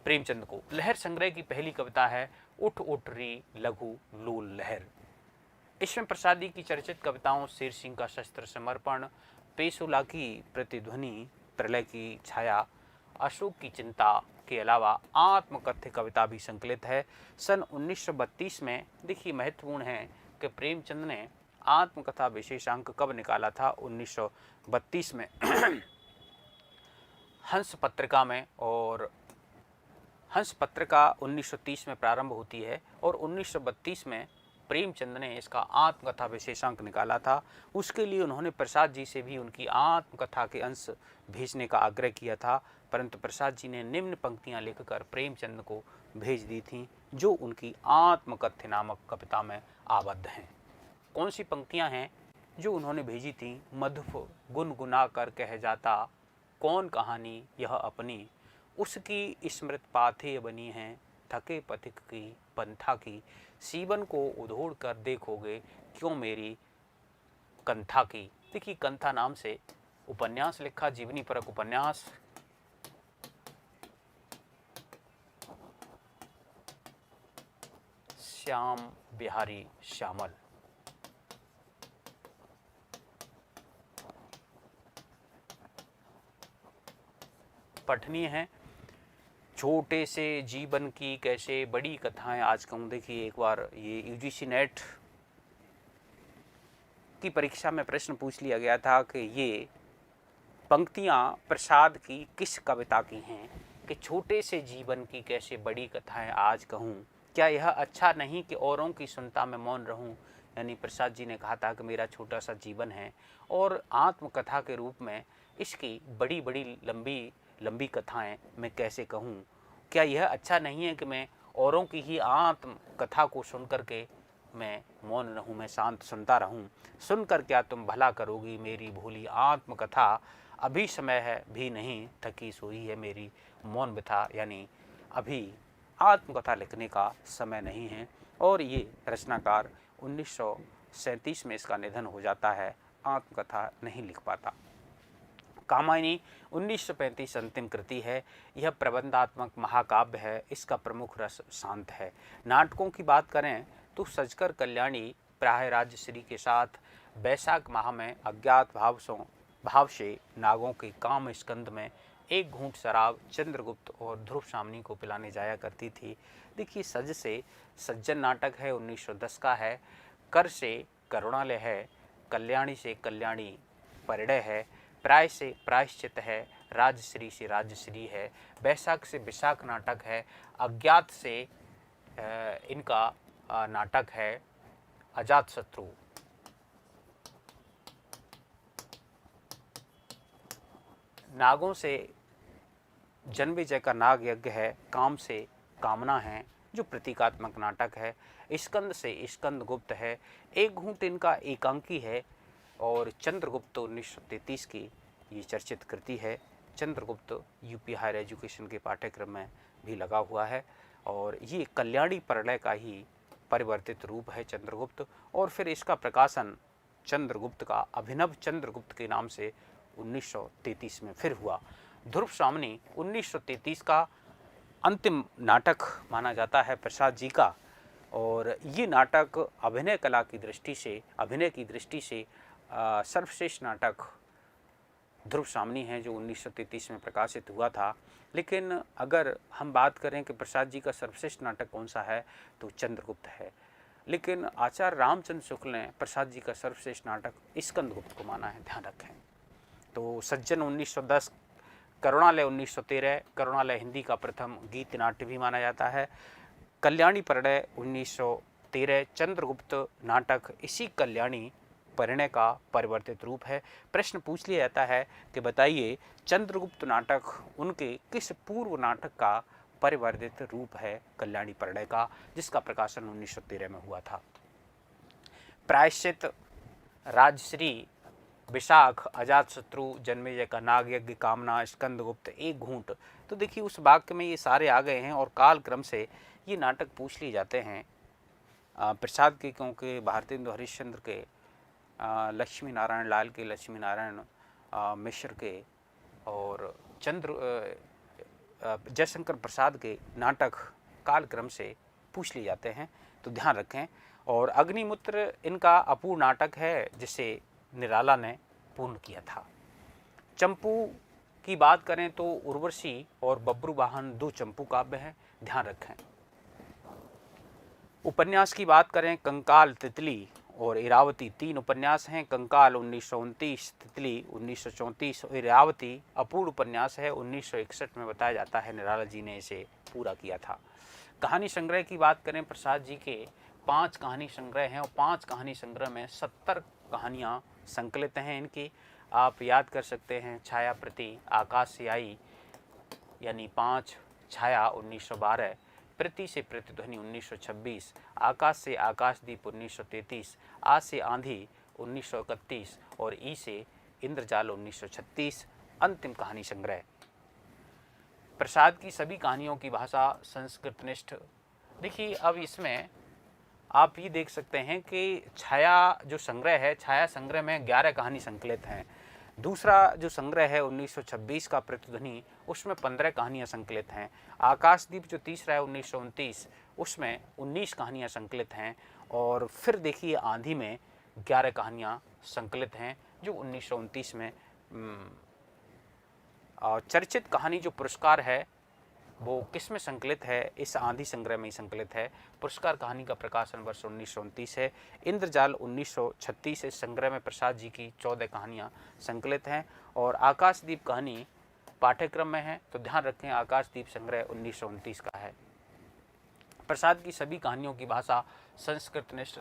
प्रेमचंद को। लहर संग्रह की पहली कविता है उठ उठ री लघु लोल लहर। इसमें प्रसाद जी की चर्चित कविताओं शेर सिंह का शस्त्र समर्पण, पेशोला की प्रतिध्वनि, प्रलय की छाया, अशोक की चिंता के अलावा आत्मकथ्य कविता भी संकलित है। सन 1932 में, देखिए महत्वपूर्ण है कि प्रेमचंद ने आत्मकथा विशेषांक कब निकाला था, 1932 में हंस पत्रिका में। और हंस पत्रिका 1930 में प्रारंभ होती है और 1932 में प्रेमचंद ने इसका आत्मकथा विशेषांक निकाला था। उसके लिए उन्होंने प्रसाद जी से भी उनकी आत्मकथा के अंश भेजने का आग्रह किया था, परंतु प्रसाद जी ने निम्न पंक्तियां लिखकर प्रेमचंद को भेज दी थीं जो उनकी आत्मकथ्य नामक कविता में आबद्ध हैं। कौन सी पंक्तियां हैं जो उन्होंने भेजी थीं? मधुप गुनगुना कर कह जाता कौन कहानी यह अपनी, उसकी स्मृत पाथेय बनी है थके पथिक की पंथा की, सीवन को उधोड़ कर देखोगे क्यों मेरी कंथा की। देखिए कंथा नाम से उपन्यास लिखा, जीवनी परक उपन्यास। श्याम बिहारी श्यामल। पठनीय है। छोटे से जीवन की कैसे बड़ी कथाएं आज कहूँ। देखिए एक बार ये यूजीसी नेट की परीक्षा में प्रश्न पूछ लिया गया था कि ये पंक्तियां प्रसाद की किस कविता की हैं कि छोटे से जीवन की कैसे बड़ी कथाएं आज कहूँ, क्या यह अच्छा नहीं कि औरों की सुनता मैं मौन रहूँ। यानी प्रसाद जी ने कहा था कि मेरा छोटा सा जीवन है और आत्मकथा के रूप में इसकी बड़ी बड़ी लंबी कथाएं मैं कैसे कहूँ। क्या यह अच्छा नहीं है कि मैं औरों की ही आत्म कथा को सुन करके मैं मौन रहूँ, मैं शांत सुनता रहूँ। सुनकर क्या तुम भला करोगी मेरी भोली आत्मकथा, अभी समय है भी नहीं थकी सोई है मेरी मौन व्यथा। यानी अभी आत्मकथा लिखने का समय नहीं है। और ये रचनाकार 1937 में इसका निधन हो जाता है, आत्मकथा नहीं लिख पाता। कामायनी 1935 अंतिम कृति है। यह प्रबंधात्मक महाकाव्य है। इसका प्रमुख रस शांत है। नाटकों की बात करें तो सजकर कल्याणी प्राय राजश्री के साथ बैसाख माह में अज्ञात भाव से नागों के काम स्कंद में एक घूंट शराब चंद्रगुप्त और ध्रुव सामनी को पिलाने जाया करती थी। देखिए, सज से सज्जन नाटक है, 1910 का है। कर से करुणालय है, कल्याणी से कल्याणी परिणय है, प्राय से प्रायश्चित है, राजश्री से राजश्री है, बैसाख से विशाख नाटक है, अज्ञात से इनका नाटक है अजातशत्रु। नागों से जन्मविजय का नाग यज्ञ है, काम से कामना है जो प्रतीकात्मक नाटक है, स्कंद से स्कंद गुप्त है, एक घूंट इनका एकांकी है और चंद्रगुप्त 1933 की ये चर्चित कृति है। चंद्रगुप्त यूपी हायर एजुकेशन के पाठ्यक्रम में भी लगा हुआ है और ये कल्याणी परिणय का ही परिवर्तित रूप है चंद्रगुप्त। और फिर इसका प्रकाशन चंद्रगुप्त का अभिनव चंद्रगुप्त के नाम से 1933 में फिर हुआ। ध्रुव सामनी 1933 का अंतिम नाटक माना जाता है प्रसाद जी का और ये नाटक अभिनय कला की दृष्टि से, अभिनय की दृष्टि से सर्वश्रेष्ठ नाटक ध्रुव सामनी है जो 1933 में प्रकाशित हुआ था। लेकिन अगर हम बात करें कि प्रसाद जी का सर्वश्रेष्ठ नाटक कौन सा है तो चंद्रगुप्त है। लेकिन आचार्य रामचंद्र शुक्ल ने प्रसाद जी का सर्वश्रेष्ठ नाटक स्कंदगुप्त को माना है, ध्यान रखें। तो सज्जन 1910, करुणालय 1913, करुणालय हिंदी का प्रथम गीत नाट्य भी माना जाता है। कल्याणी परिणय 1913 चंद्रगुप्त नाटक इसी कल्याणी परिणय का परिवर्तित रूप है। प्रश्न पूछ लिया जाता है कि बताइए चंद्रगुप्त नाटक उनके किस पूर्व नाटक का परिवर्तित रूप है कल्याणी परिणय का, जिसका प्रकाशन 1913 में हुआ था। प्रायश्चित, राजश्री, विशाख, अजातशत्रु, जन्मेजय का नाग यज्ञ, कामना, स्कंदगुप्त, एक घूंट। तो देखिए उस वाक्य में ये सारे आ गए हैं और काल क्रम से ये नाटक पूछ लिए जाते हैं प्रसाद के, क्योंकि भारतेंदु हरिश्चंद्र के, लक्ष्मी नारायण लाल के, लक्ष्मी नारायण मिश्र के और जयशंकर प्रसाद के नाटक कालक्रम से पूछ लिए जाते हैं, तो ध्यान रखें। और अग्निमित्र इनका अपूर्ण नाटक है जिसे निराला ने पूर्ण किया था। चंपू की बात करें तो उर्वशी और बब्रू वाहन दो चंपू काव्य हैं, ध्यान रखें। उपन्यास की बात करें, कंकाल, तितली और इरावती तीन उपन्यास हैं। कंकाल 1929, तितली 1934 और इरावती अपूर्ण उपन्यास है, 1961 में बताया जाता है निराला जी ने इसे पूरा किया था। कहानी संग्रह की बात करें, प्रसाद जी के 5 कहानी संग्रह हैं और 5 कहानी संग्रह में 70 कहानियाँ संकलित हैं इनकी। आप याद कर सकते हैं छाया प्रति, आकाश से आई यानी 5, छाया 1912, प्रति से प्रतिध्वनि 1926, आकाश से आकाशदीप 1933, आ से आंधी 1931 और ई से इंद्रजाल 1936 अंतिम कहानी संग्रह। प्रसाद की सभी कहानियों की भाषा संस्कृतनिष्ठ। देखिए अब इसमें आप ये देख सकते हैं कि छाया जो संग्रह है, छाया संग्रह में 11 कहानी संकलित हैं। दूसरा जो संग्रह है 1926 का प्रतिध्वनि, उसमें 15 कहानियाँ संकलित हैं। आकाशदीप जो तीसरा है 1929, उसमें 19 कहानियाँ संकलित हैं। और फिर देखिए आंधी में 11 कहानियाँ संकलित हैं जो 1929 में। चर्चित कहानी जो पुरस्कार है वो किस में संकलित है, इस आंधी संग्रह में ही संकलित है। पुरस्कार कहानी का प्रकाशन वर्ष 1929 है। इंद्रजाल 1936 इस संग्रह में प्रसाद जी की 14 कहानियाँ संकलित हैं और आकाशदीप कहानी पाठ्यक्रम में है, तो ध्यान रखें आकाशदीप संग्रह 1929 का है। प्रसाद की सभी कहानियों की भाषा संस्कृतनिष्ठ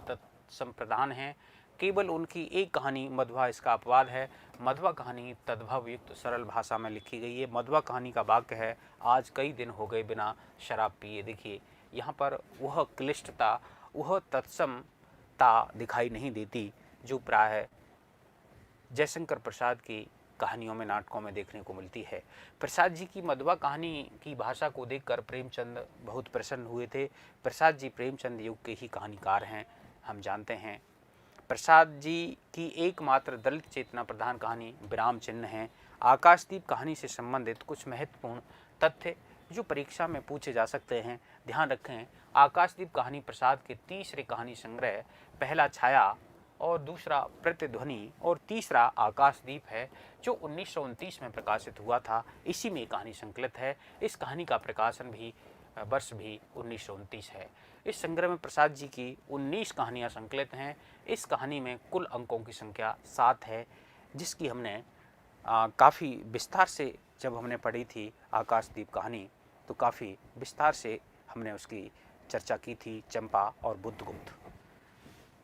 संप्रदान है। केवल उनकी एक कहानी मध्वा इसका अपवाद है। मध्वा कहानी तद्भव युक्त सरल भाषा में लिखी गई है। मध्वा कहानी का वाक्य है, आज कई दिन हो गए बिना शराब पिए। देखिए यहाँ पर वह क्लिष्टता, वह तत्समता दिखाई नहीं देती जो प्राय जयशंकर प्रसाद की कहानियों में, नाटकों में देखने को मिलती है। प्रसाद जी की मध्वा कहानी की भाषा को देखकर प्रेमचंद बहुत प्रसन्न हुए थे। प्रसाद जी प्रेमचंद युग के ही कहानीकार हैं, हम जानते हैं। प्रसाद जी की एकमात्र दलित चेतना प्रधान कहानी विराम चिन्ह है। आकाशदीप कहानी से संबंधित कुछ महत्वपूर्ण तथ्य जो परीक्षा में पूछे जा सकते हैं, ध्यान रखें। आकाशदीप कहानी प्रसाद के तीसरे कहानी संग्रह पहला छाया और दूसरा प्रतिध्वनि और तीसरा आकाशदीप है, जो 1929 में प्रकाशित हुआ था। इसी में कहानी संकलित है। इस कहानी का प्रकाशन भी वर्ष भी 1929 है। इस संग्रह में प्रसाद जी की 19 कहानियाँ संकलित हैं। इस कहानी में कुल अंकों की संख्या 7 है, जिसकी हमने काफ़ी विस्तार से जब हमने पढ़ी थी आकाशदीप कहानी, तो काफ़ी विस्तार से हमने उसकी चर्चा की थी, चंपा और बुद्धगुप्त।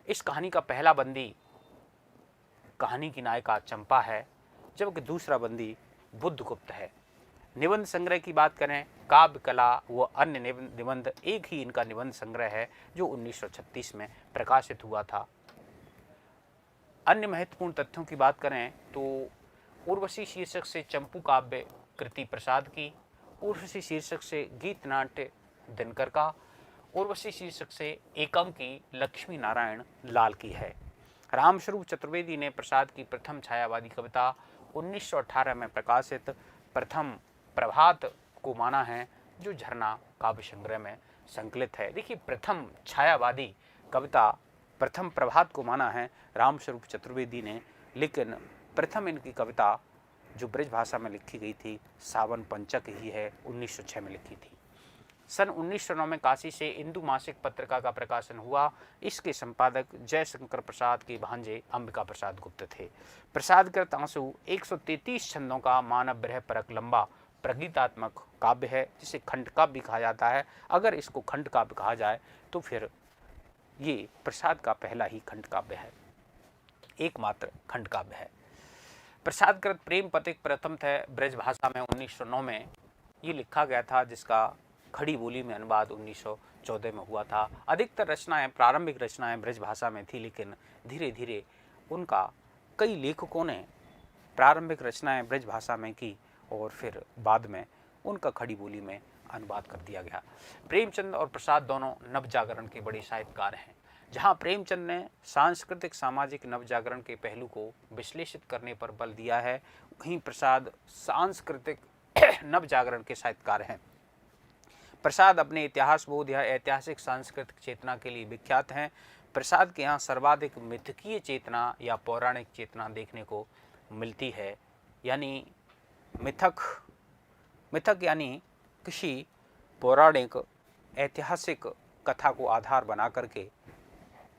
इस कहानी का पहला बंदी कहानी की नायिका चंपा है, जबकि दूसरा बंदी बुद्धगुप्त है। निबंध संग्रह की बात करें, काव्य कला व अन्य निबंध, एक ही इनका निबंध संग्रह है जो 1936 में प्रकाशित हुआ था। अन्य महत्वपूर्ण तथ्यों की बात करें तो उर्वशी शीर्षक से चंपू काव्य कृति प्रसाद की, उर्वशी शीर्षक से गीत नाट्य दिनकर का, उर्वशी शीर्षक से एकम की लक्ष्मी नारायण लाल की है। रामस्वरूप चतुर्वेदी ने प्रसाद की प्रथम छायावादी कविता 1918 में प्रकाशित प्रथम प्रभात को माना है, जो झरना काव्य संग्रह में संकलित है। देखिए, प्रथम छायावादी कविता प्रथम प्रभात को माना है रामस्वरूप चतुर्वेदी ने, लेकिन प्रथम इनकी कविता जो ब्रज भाषा में लिखी गई थी सावन पंचक ही है, 1906 में लिखी थी। सन 1909 में काशी से इंदु मासिक पत्रिका का प्रकाशन हुआ। इसके संपादक जयशंकर प्रसाद के भांजे अंबिका प्रसाद गुप्त थे। प्रसाद कृत आंसू 133 छंदों का मानव ब्रह परक लंबा प्रगीतात्मक काव्य है, जिसे खंड काव्य भी कहा जाता है। अगर इसको खंड काव्य कहा जाए तो फिर ये प्रसाद का पहला ही खंड काव्य है, एकमात्र खंड काव्य है। प्रसाद कृत प्रेम पथिक प्रथम थे ब्रज भाषा में 1909 में ये लिखा गया था, जिसका खड़ी बोली में अनुवाद 1914 में हुआ था। अधिकतर रचनाएं, प्रारंभिक रचनाएं ब्रज भाषा में थी, लेकिन धीरे धीरे उनका कई लेखकों ने प्रारंभिक रचनाएं ब्रज भाषा में की और फिर बाद में उनका खड़ी बोली में अनुवाद कर दिया गया। प्रेमचंद और प्रसाद दोनों नवजागरण के बड़े साहित्यकार हैं। जहां प्रेमचंद ने सांस्कृतिक सामाजिक नवजागरण के पहलू को विश्लेषित करने पर बल दिया है, वहीं प्रसाद सांस्कृतिक नवजागरण के साहित्यकार हैं। प्रसाद अपने इतिहास बोध या ऐतिहासिक सांस्कृतिक चेतना के लिए विख्यात हैं। प्रसाद के यहाँ सर्वाधिक मिथकीय चेतना या पौराणिक चेतना देखने को मिलती है, यानी मिथक यानी किसी पौराणिक ऐतिहासिक कथा को आधार बना करके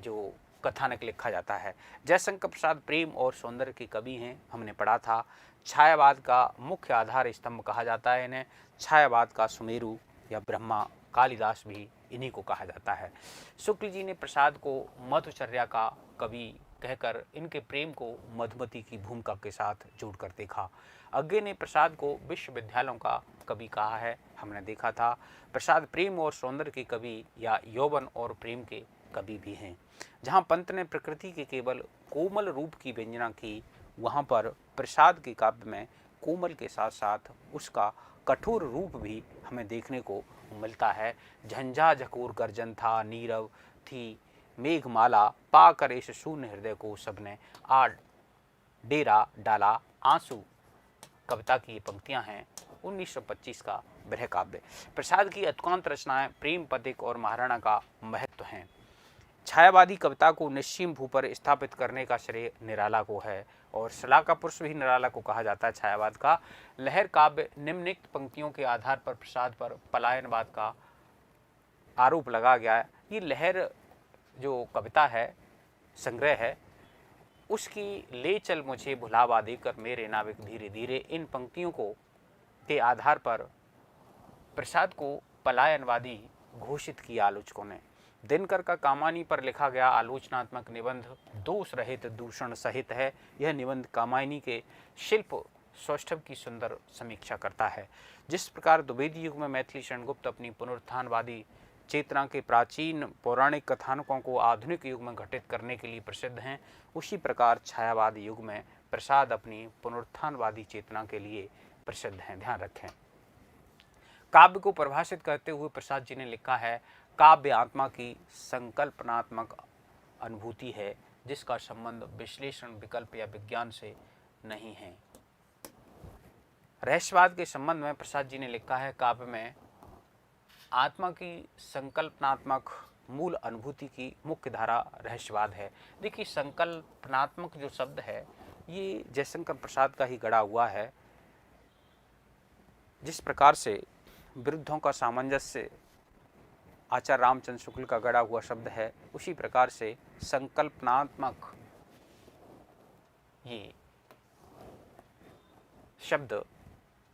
जो कथानक लिखा जाता है। जयशंकर प्रसाद प्रेम और सौंदर्य के कवि हैं, हमने पढ़ा था। छायावाद का मुख्य आधार स्तंभ कहा जाता है इन्हें। छायावाद का सुमेरु या ब्रह्मा कालिदास भी इन्हीं को कहा जाता है। शुक्ल जी ने प्रसाद को मधुचर्या का कवि कहकर इनके प्रेम को मधुमती की भूमिका के साथ जोड़कर देखा। अज्ञे ने प्रसाद को विश्वविद्यालयों का कवि कहा है, हमने देखा था। प्रसाद प्रेम और सौंदर्य के कवि या यौवन और प्रेम के कवि भी हैं। जहाँ पंत ने प्रकृति के केवल कोमल रूप की व्यंजना की, वहाँ पर प्रसाद के काव्य में कोमल के साथ साथ उसका कठोर रूप भी हमें देखने को मिलता है। झंझा झकोर गर्जन था, नीरव थी मेघमाला, पाकर इस शून्य हृदय को सबने आड़ डेरा डाला आंसू। कविता की ये पंक्तियां हैं 1925 का ब्रह काव्य। प्रसाद की अतुकांत रचनाएं प्रेम पथिक और महाराणा का महत्व हैं। छायावादी कविता को निश्चिम भू पर स्थापित करने का श्रेय निराला को है, और शला का पुरुष भी निराला को कहा जाता है छायावाद का। लहर काव्य निम्नलिखित पंक्तियों के आधार पर प्रसाद पर पलायनवाद का आरोप लगा गया है। ये लहर जो कविता है, संग्रह है, उसकी ले चल मुझे भुलावा देकर मेरे नाविक धीरे धीरे, इन पंक्तियों को के आधार पर प्रसाद को पलायनवादी घोषित किया आलोचकों ने। दिनकर का कामायनी पर लिखा गया आलोचनात्मक निबंध दोष रहित दूषण सहित है। यह निबंध कामायनी के शिल्प सौष्ठव की सुंदर समीक्षा करता है। जिस प्रकार द्विवेदी युग में मैथिली शरणगुप्त अपनी पुनरुत्थानवादी चेतना के प्राचीन पौराणिक कथानकों को आधुनिक युग में घटित करने के लिए प्रसिद्ध हैं, उसी प्रकार छायावाद युग में प्रसाद अपनी पुनरुत्थानवादी चेतना के लिए प्रसिद्ध हैं। ध्यान रखें। काव्य को परिभाषित करते हुए प्रसाद जी ने लिखा है, काव्य आत्मा की संकल्पनात्मक अनुभूति है, जिसका संबंध विश्लेषण विकल्प या विज्ञान से नहीं है। रहस्यवाद के संबंध में प्रसाद जी ने लिखा है, काव्य में आत्मा की संकल्पनात्मक मूल अनुभूति की मुख्य धारा रहस्यवाद है। देखिए, संकल्पनात्मक जो शब्द है ये जयशंकर प्रसाद का ही गढ़ा हुआ है। जिस प्रकार से विरुद्धों का सामंजस्य आचार्य रामचंद्र शुक्ल का गढ़ा हुआ शब्द है, उसी प्रकार से संकल्पनात्मक ये शब्द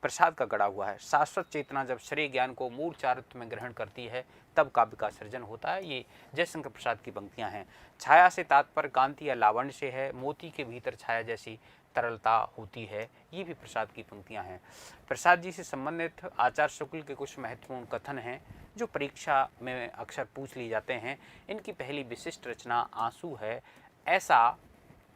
प्रसाद का गढ़ा हुआ है। शाश्वत चेतना जब श्रेय ज्ञान को मूल चारित्र्य में ग्रहण करती है तब काव्य का सृजन होता है। ये जयशंकर प्रसाद की पंक्तियां हैं। छाया से तात्पर्य कांति या लावण्य से है, मोती के भीतर छाया जैसी तरलता होती है। ये भी प्रसाद की पंक्तियां हैं। प्रसाद जी से संबंधित आचार्य शुक्ल के कुछ महत्वपूर्ण कथन हैं जो परीक्षा में अक्सर पूछ लिए जाते हैं। इनकी पहली विशिष्ट रचना आंसू है। ऐसा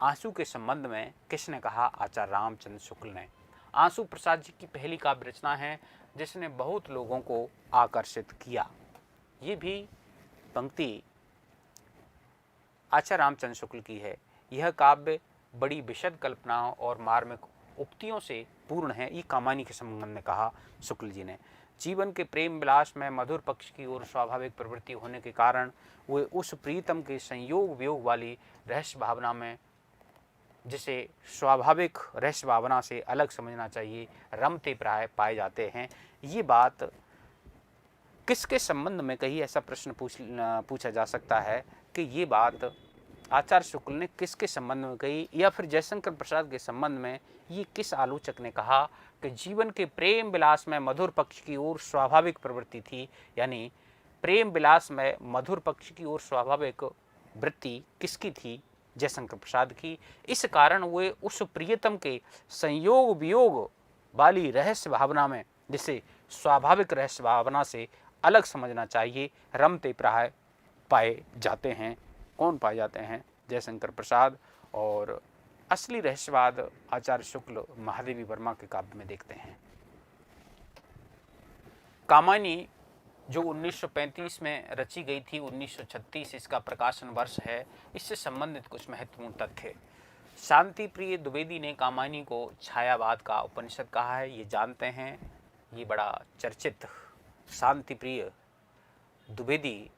आंसू के संबंध में किसने कहा? आचार्य रामचंद्र शुक्ल ने। आंसू प्रसाद जी की पहली काव्य रचना है जिसने बहुत लोगों को आकर्षित किया। ये भी पंक्ति आचार्य रामचंद्र शुक्ल की है। यह काव्य बड़ी विशद कल्पनाओं और मार्मिक उक्तियों से पूर्ण है। ये कामायनी के संबंध में कहा शुक्ल जी ने। जीवन के प्रेम विलास में मधुर पक्ष की ओर स्वाभाविक प्रवृत्ति होने के कारण वे उस प्रीतम के संयोग वियोग वाली रहस्य भावना में, जिसे स्वाभाविक रहस्य भावना से अलग समझना चाहिए, रमते प्राय पाए जाते हैं। ये बात किसके संबंध में कही? ऐसा प्रश्न पूछा जा सकता है कि ये बात आचार्य शुक्ल ने किसके संबंध में कही, या फिर जयशंकर प्रसाद के संबंध में ये किस आलोचक ने कहा कि जीवन के प्रेम विलास में मधुर पक्ष की ओर स्वाभाविक प्रवृत्ति थी। यानी प्रेम विलास में मधुर पक्ष की ओर स्वाभाविक वृत्ति किसकी थी? जयशंकर प्रसाद की। इस कारण वे उस प्रियतम के संयोग वियोग वाली रहस्य भावना में, जिसे स्वाभाविक रहस्य भावना से अलग समझना चाहिए, रमते प्राय पाए जाते हैं। कौन पाए जाते हैं? जयशंकर प्रसाद। और असली रहस्यवाद आचार्य शुक्ल महादेवी वर्मा के काव्य में देखते हैं। कामायनी जो 1935 में रची गई थी, 1936 इसका प्रकाशन वर्ष है। इससे संबंधित कुछ महत्वपूर्ण तथ्य। शांति प्रिय द्विवेदी ने कामायनी को छायावाद का उपनिषद कहा है, ये जानते हैं। ये बड़ा चर्चित शांति प्रिय द्विवेदी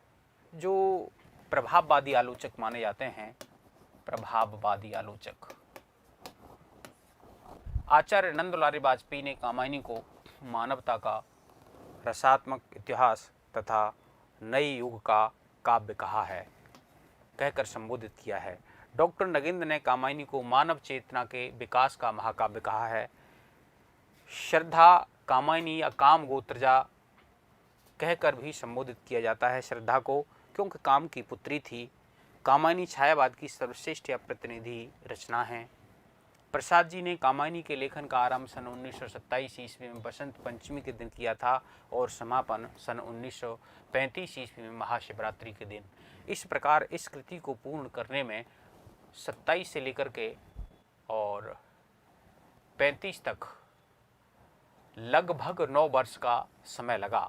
जो प्रभाववादी आलोचक माने जाते हैं, प्रभाववादी आलोचक। आचार्य नंदलाल वाजपेयी ने कामायनी को मानवता का रसात्मक इतिहास तथा नए युग का काव्य कहा है, कहकर संबोधित किया है। डॉक्टर नगेंद्र ने कामायनी को मानव चेतना के विकास का महाकाव्य कहा है। श्रद्धा कामायनी या काम गोत्रजा कहकर भी संबोधित किया जाता है श्रद्धा को, क्योंकि काम की पुत्री थी। कामायनी छायावाद की सर्वश्रेष्ठ या प्रतिनिधि रचना है। प्रसाद जी ने कामायनी के लेखन का आरंभ सन 1927 ईस्वी में बसंत पंचमी के दिन किया था और समापन सन 1935 ईस्वी में महाशिवरात्रि के दिन। इस प्रकार इस कृति को पूर्ण करने में 27 से लेकर के और 35 तक लगभग 9 वर्ष का समय लगा,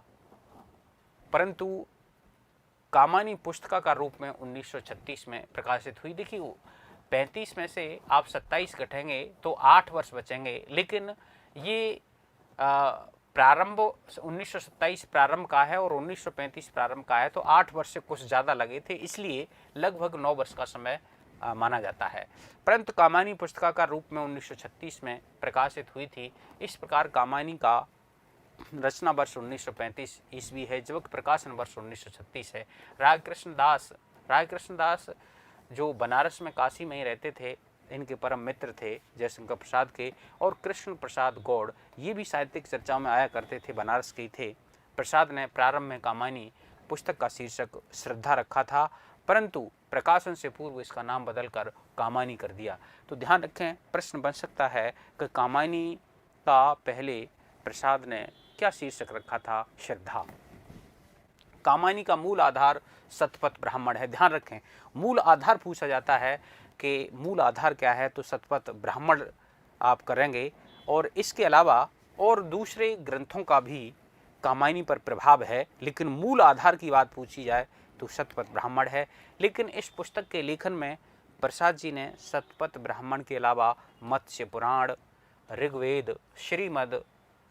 परंतु कामायनी पुस्तिका का रूप में 1936 में प्रकाशित हुई। देखिए, 35 में से आप 27 घटेंगे तो 8 वर्ष बचेंगे, लेकिन ये प्रारंभ 1927 प्रारंभ का है और 1935 प्रारंभ का है, तो 8 वर्ष से कुछ ज़्यादा लगे थे, इसलिए लगभग 9 वर्ष का समय माना जाता है। परंतु कामायनी पुस्तिका का रूप में 1936 में प्रकाशित हुई थी। इस प्रकार कामायनी का रचना वर्ष 1935 ईस्वी है, जबकि प्रकाशन वर्ष 1936 है। रायकृष्ण दास जो बनारस में काशी में ही रहते थे, इनके परम मित्र थे जयशंकर प्रसाद के, और कृष्ण प्रसाद गौड़, ये भी साहित्यिक चर्चाओं में आया करते थे, बनारस के ही थे। प्रसाद ने प्रारंभ में कामायनी पुस्तक का शीर्षक श्रद्धा रखा था, परंतु प्रकाशन से पूर्व इसका नाम बदलकर कामायनी कर दिया। तो ध्यान रखें, प्रश्न बन सकता है कि कामायनी का पहले प्रसाद ने क्या शीर्षक रखा था? श्रद्धा। कामायनी का मूल आधार शतपथ ब्राह्मण है। ध्यान रखें, मूल आधार पूछा जाता है कि मूल आधार क्या है, तो शतपथ ब्राह्मण आप करेंगे। और इसके अलावा और दूसरे ग्रंथों का भी कामायनी पर प्रभाव है, लेकिन मूल आधार की बात पूछी जाए तो शतपथ ब्राह्मण है। लेकिन इस पुस्तक के लेखन में प्रसाद जी ने शतपथ ब्राह्मण के अलावा मत्स्य पुराण, ऋग्वेद, श्रीमद्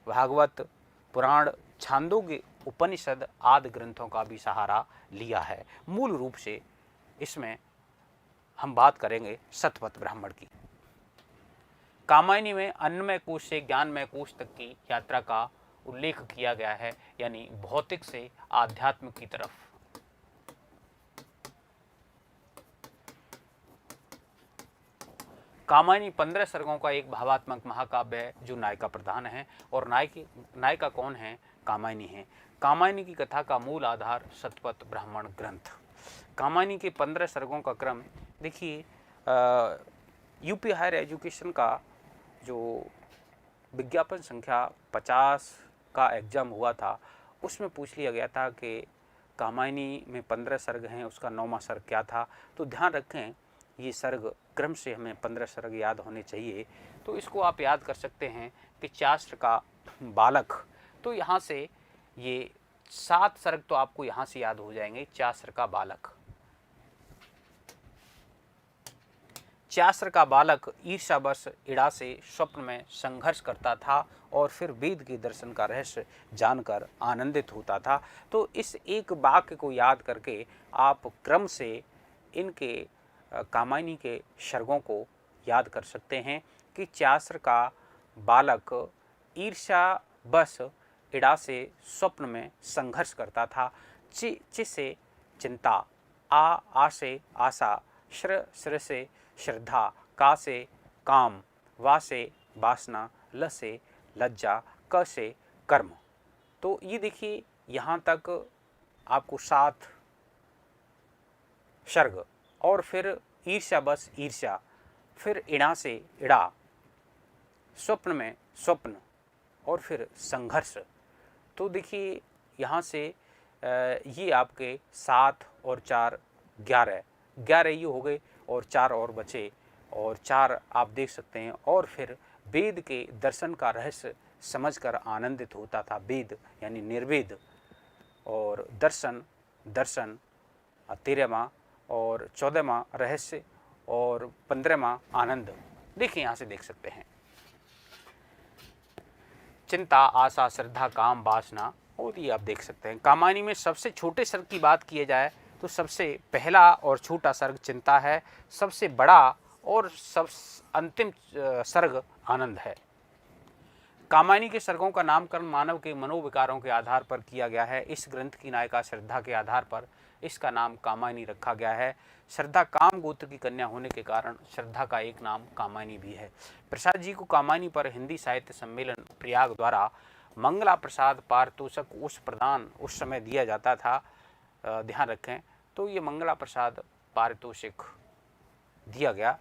भागवत पुराण, छांदोग्य उपनिषद आदि ग्रंथों का भी सहारा लिया है। मूल रूप से इसमें हम बात करेंगे शतपथ ब्राह्मण की। कामायनी में अन्नमय कोश से ज्ञानमय कोश तक की यात्रा का उल्लेख किया गया है, यानी भौतिक से आध्यात्म की तरफ। कामायनी 15 सर्गों का एक भावात्मक महाकाव्य है जो नायिका प्रधान है, और नायिका कौन है? कामायनी है। कामायनी की कथा का मूल आधार शतपथ ब्राह्मण ग्रंथ। कामायनी के 15 सर्गों का क्रम देखिए, यूपी हायर एजुकेशन का जो विज्ञापन संख्या 50 का एग्ज़ाम हुआ था, उसमें पूछ लिया गया था कि कामायनी में 15 सर्ग हैं, उसका 9वां सर्ग क्या था। तो ध्यान रखें, ये सर्ग क्रम से हमें 15 सर्ग याद होने चाहिए। तो इसको आप याद कर सकते हैं कि चास्त्र का बालक, तो यहाँ से ये 7 सर्ग तो आपको यहाँ से याद हो जाएंगे। चास्त्र का बालक, चास्त्र का बालक ईर्ष्यावश इड़ा से स्वप्न में संघर्ष करता था और फिर वेद के दर्शन का रहस्य जानकर आनंदित होता था। तो इस एक वाक्य को याद करके आप क्रम से इनके कामायनी के सर्गों को याद कर सकते हैं कि चास्त्र का बालक ईर्ष्यावश इड़ा से स्वप्न में संघर्ष करता था। चि से चिंता, आ से आशा, श्र से श्रद्धा, का से काम, वा से वासना, ल से लज्जा, क से कर्म। तो ये देखिए, यहाँ तक आपको 7 सर्ग, और फिर ईर्ष्या बस ईर्ष्या, फिर इड़ा से इड़ा, स्वप्न में स्वप्न, और फिर संघर्ष। तो देखिए यहाँ से ये आपके 7 और 4 11 ये हो गए, और 4 और बचे, और 4 आप देख सकते हैं। और फिर वेद के दर्शन का रहस्य समझकर आनंदित होता था। वेद यानी निर्वेद, और दर्शन 13वां, और 14वां रहस्य, और 15वां आनंद। देखिए यहाँ से देख सकते हैं, चिंता, आशा, श्रद्धा, काम, वासना, और ये आप देख सकते हैं। कामायनी में सबसे छोटे सर्ग की बात की जाए तो सबसे पहला और छोटा सर्ग चिंता है, सबसे बड़ा और अंतिम सर्ग आनंद है। कामायनी के सर्गों का नामकरण मानव के मनोविकारों के आधार पर किया गया है। इस ग्रंथ की नायिका श्रद्धा के आधार पर इसका नाम कामायनी रखा गया है। श्रद्धा काम गोत्र की कन्या होने के कारण श्रद्धा का एक नाम कामायनी भी है। प्रसाद जी को कामायनी पर हिंदी साहित्य सम्मेलन प्रयाग द्वारा मंगला प्रसाद पारितोषिक प्रदान उस समय दिया जाता था। ध्यान रखें, तो ये मंगला प्रसाद पारितोषिक दिया गया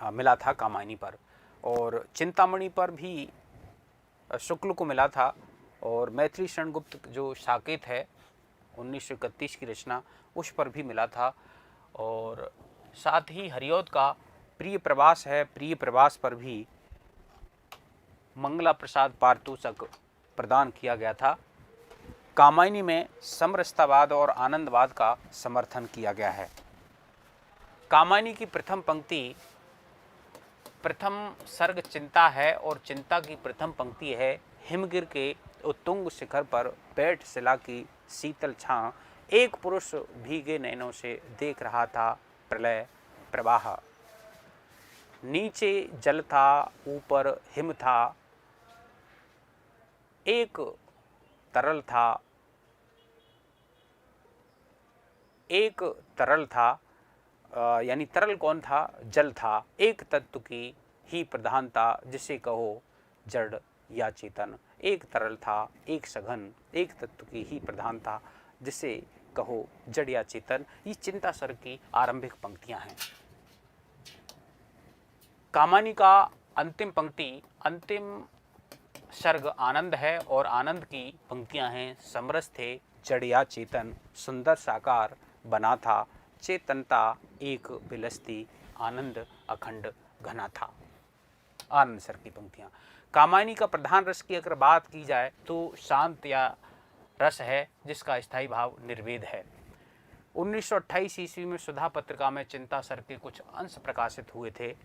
मिला था कामायनी पर, और चिंतामणि पर भी शुक्ल को मिला था, और मैत्री शरण गुप्त जो साकेत है 1931 की रचना, उस पर भी मिला था। और साथ ही हरिऔध का प्रिय प्रवास है, प्रिय प्रवास पर भी मंगला प्रसाद पारितोषिक प्रदान किया गया था। कामायनी में समरसतावाद और आनंदवाद का समर्थन किया गया है। कामायनी की प्रथम पंक्ति, प्रथम सर्ग चिंता है, और चिंता की प्रथम पंक्ति है, हिमगिर के उत्तुंग शिखर पर बैठ शिला की शीतल छां, एक पुरुष भीगे नैनों से देख रहा था प्रलय प्रवाह, नीचे जल था ऊपर हिम था, एक तरल था, यानी तरल कौन था? जल था। एक तत्व की ही प्रधानता, जिसे कहो जड़ या चेतन। एक तरल था, एक सघन, एक तत्व की ही प्रधानता, जिसे कहो जड़ या चेतन। ये चिंता सर्ग की आरंभिक पंक्तियां हैं। कामायनी का अंतिम पंक्ति, अंतिम सर्ग आनंद है, और आनंद की पंक्तियां हैं, समरस थे जड़ या चेतन, सुंदर साकार बना था, चेतनता एक विलसती, आनंद अखंड घना था। आनंद सर की पंक्तियां। कामायनी का प्रधान रस की अगर बात की जाए तो शांत या रस है, जिसका स्थायी भाव निर्वेद है। 1928 ईस्वी में सुधा पत्रिका में चिंता सर के कुछ अंश प्रकाशित हुए थे,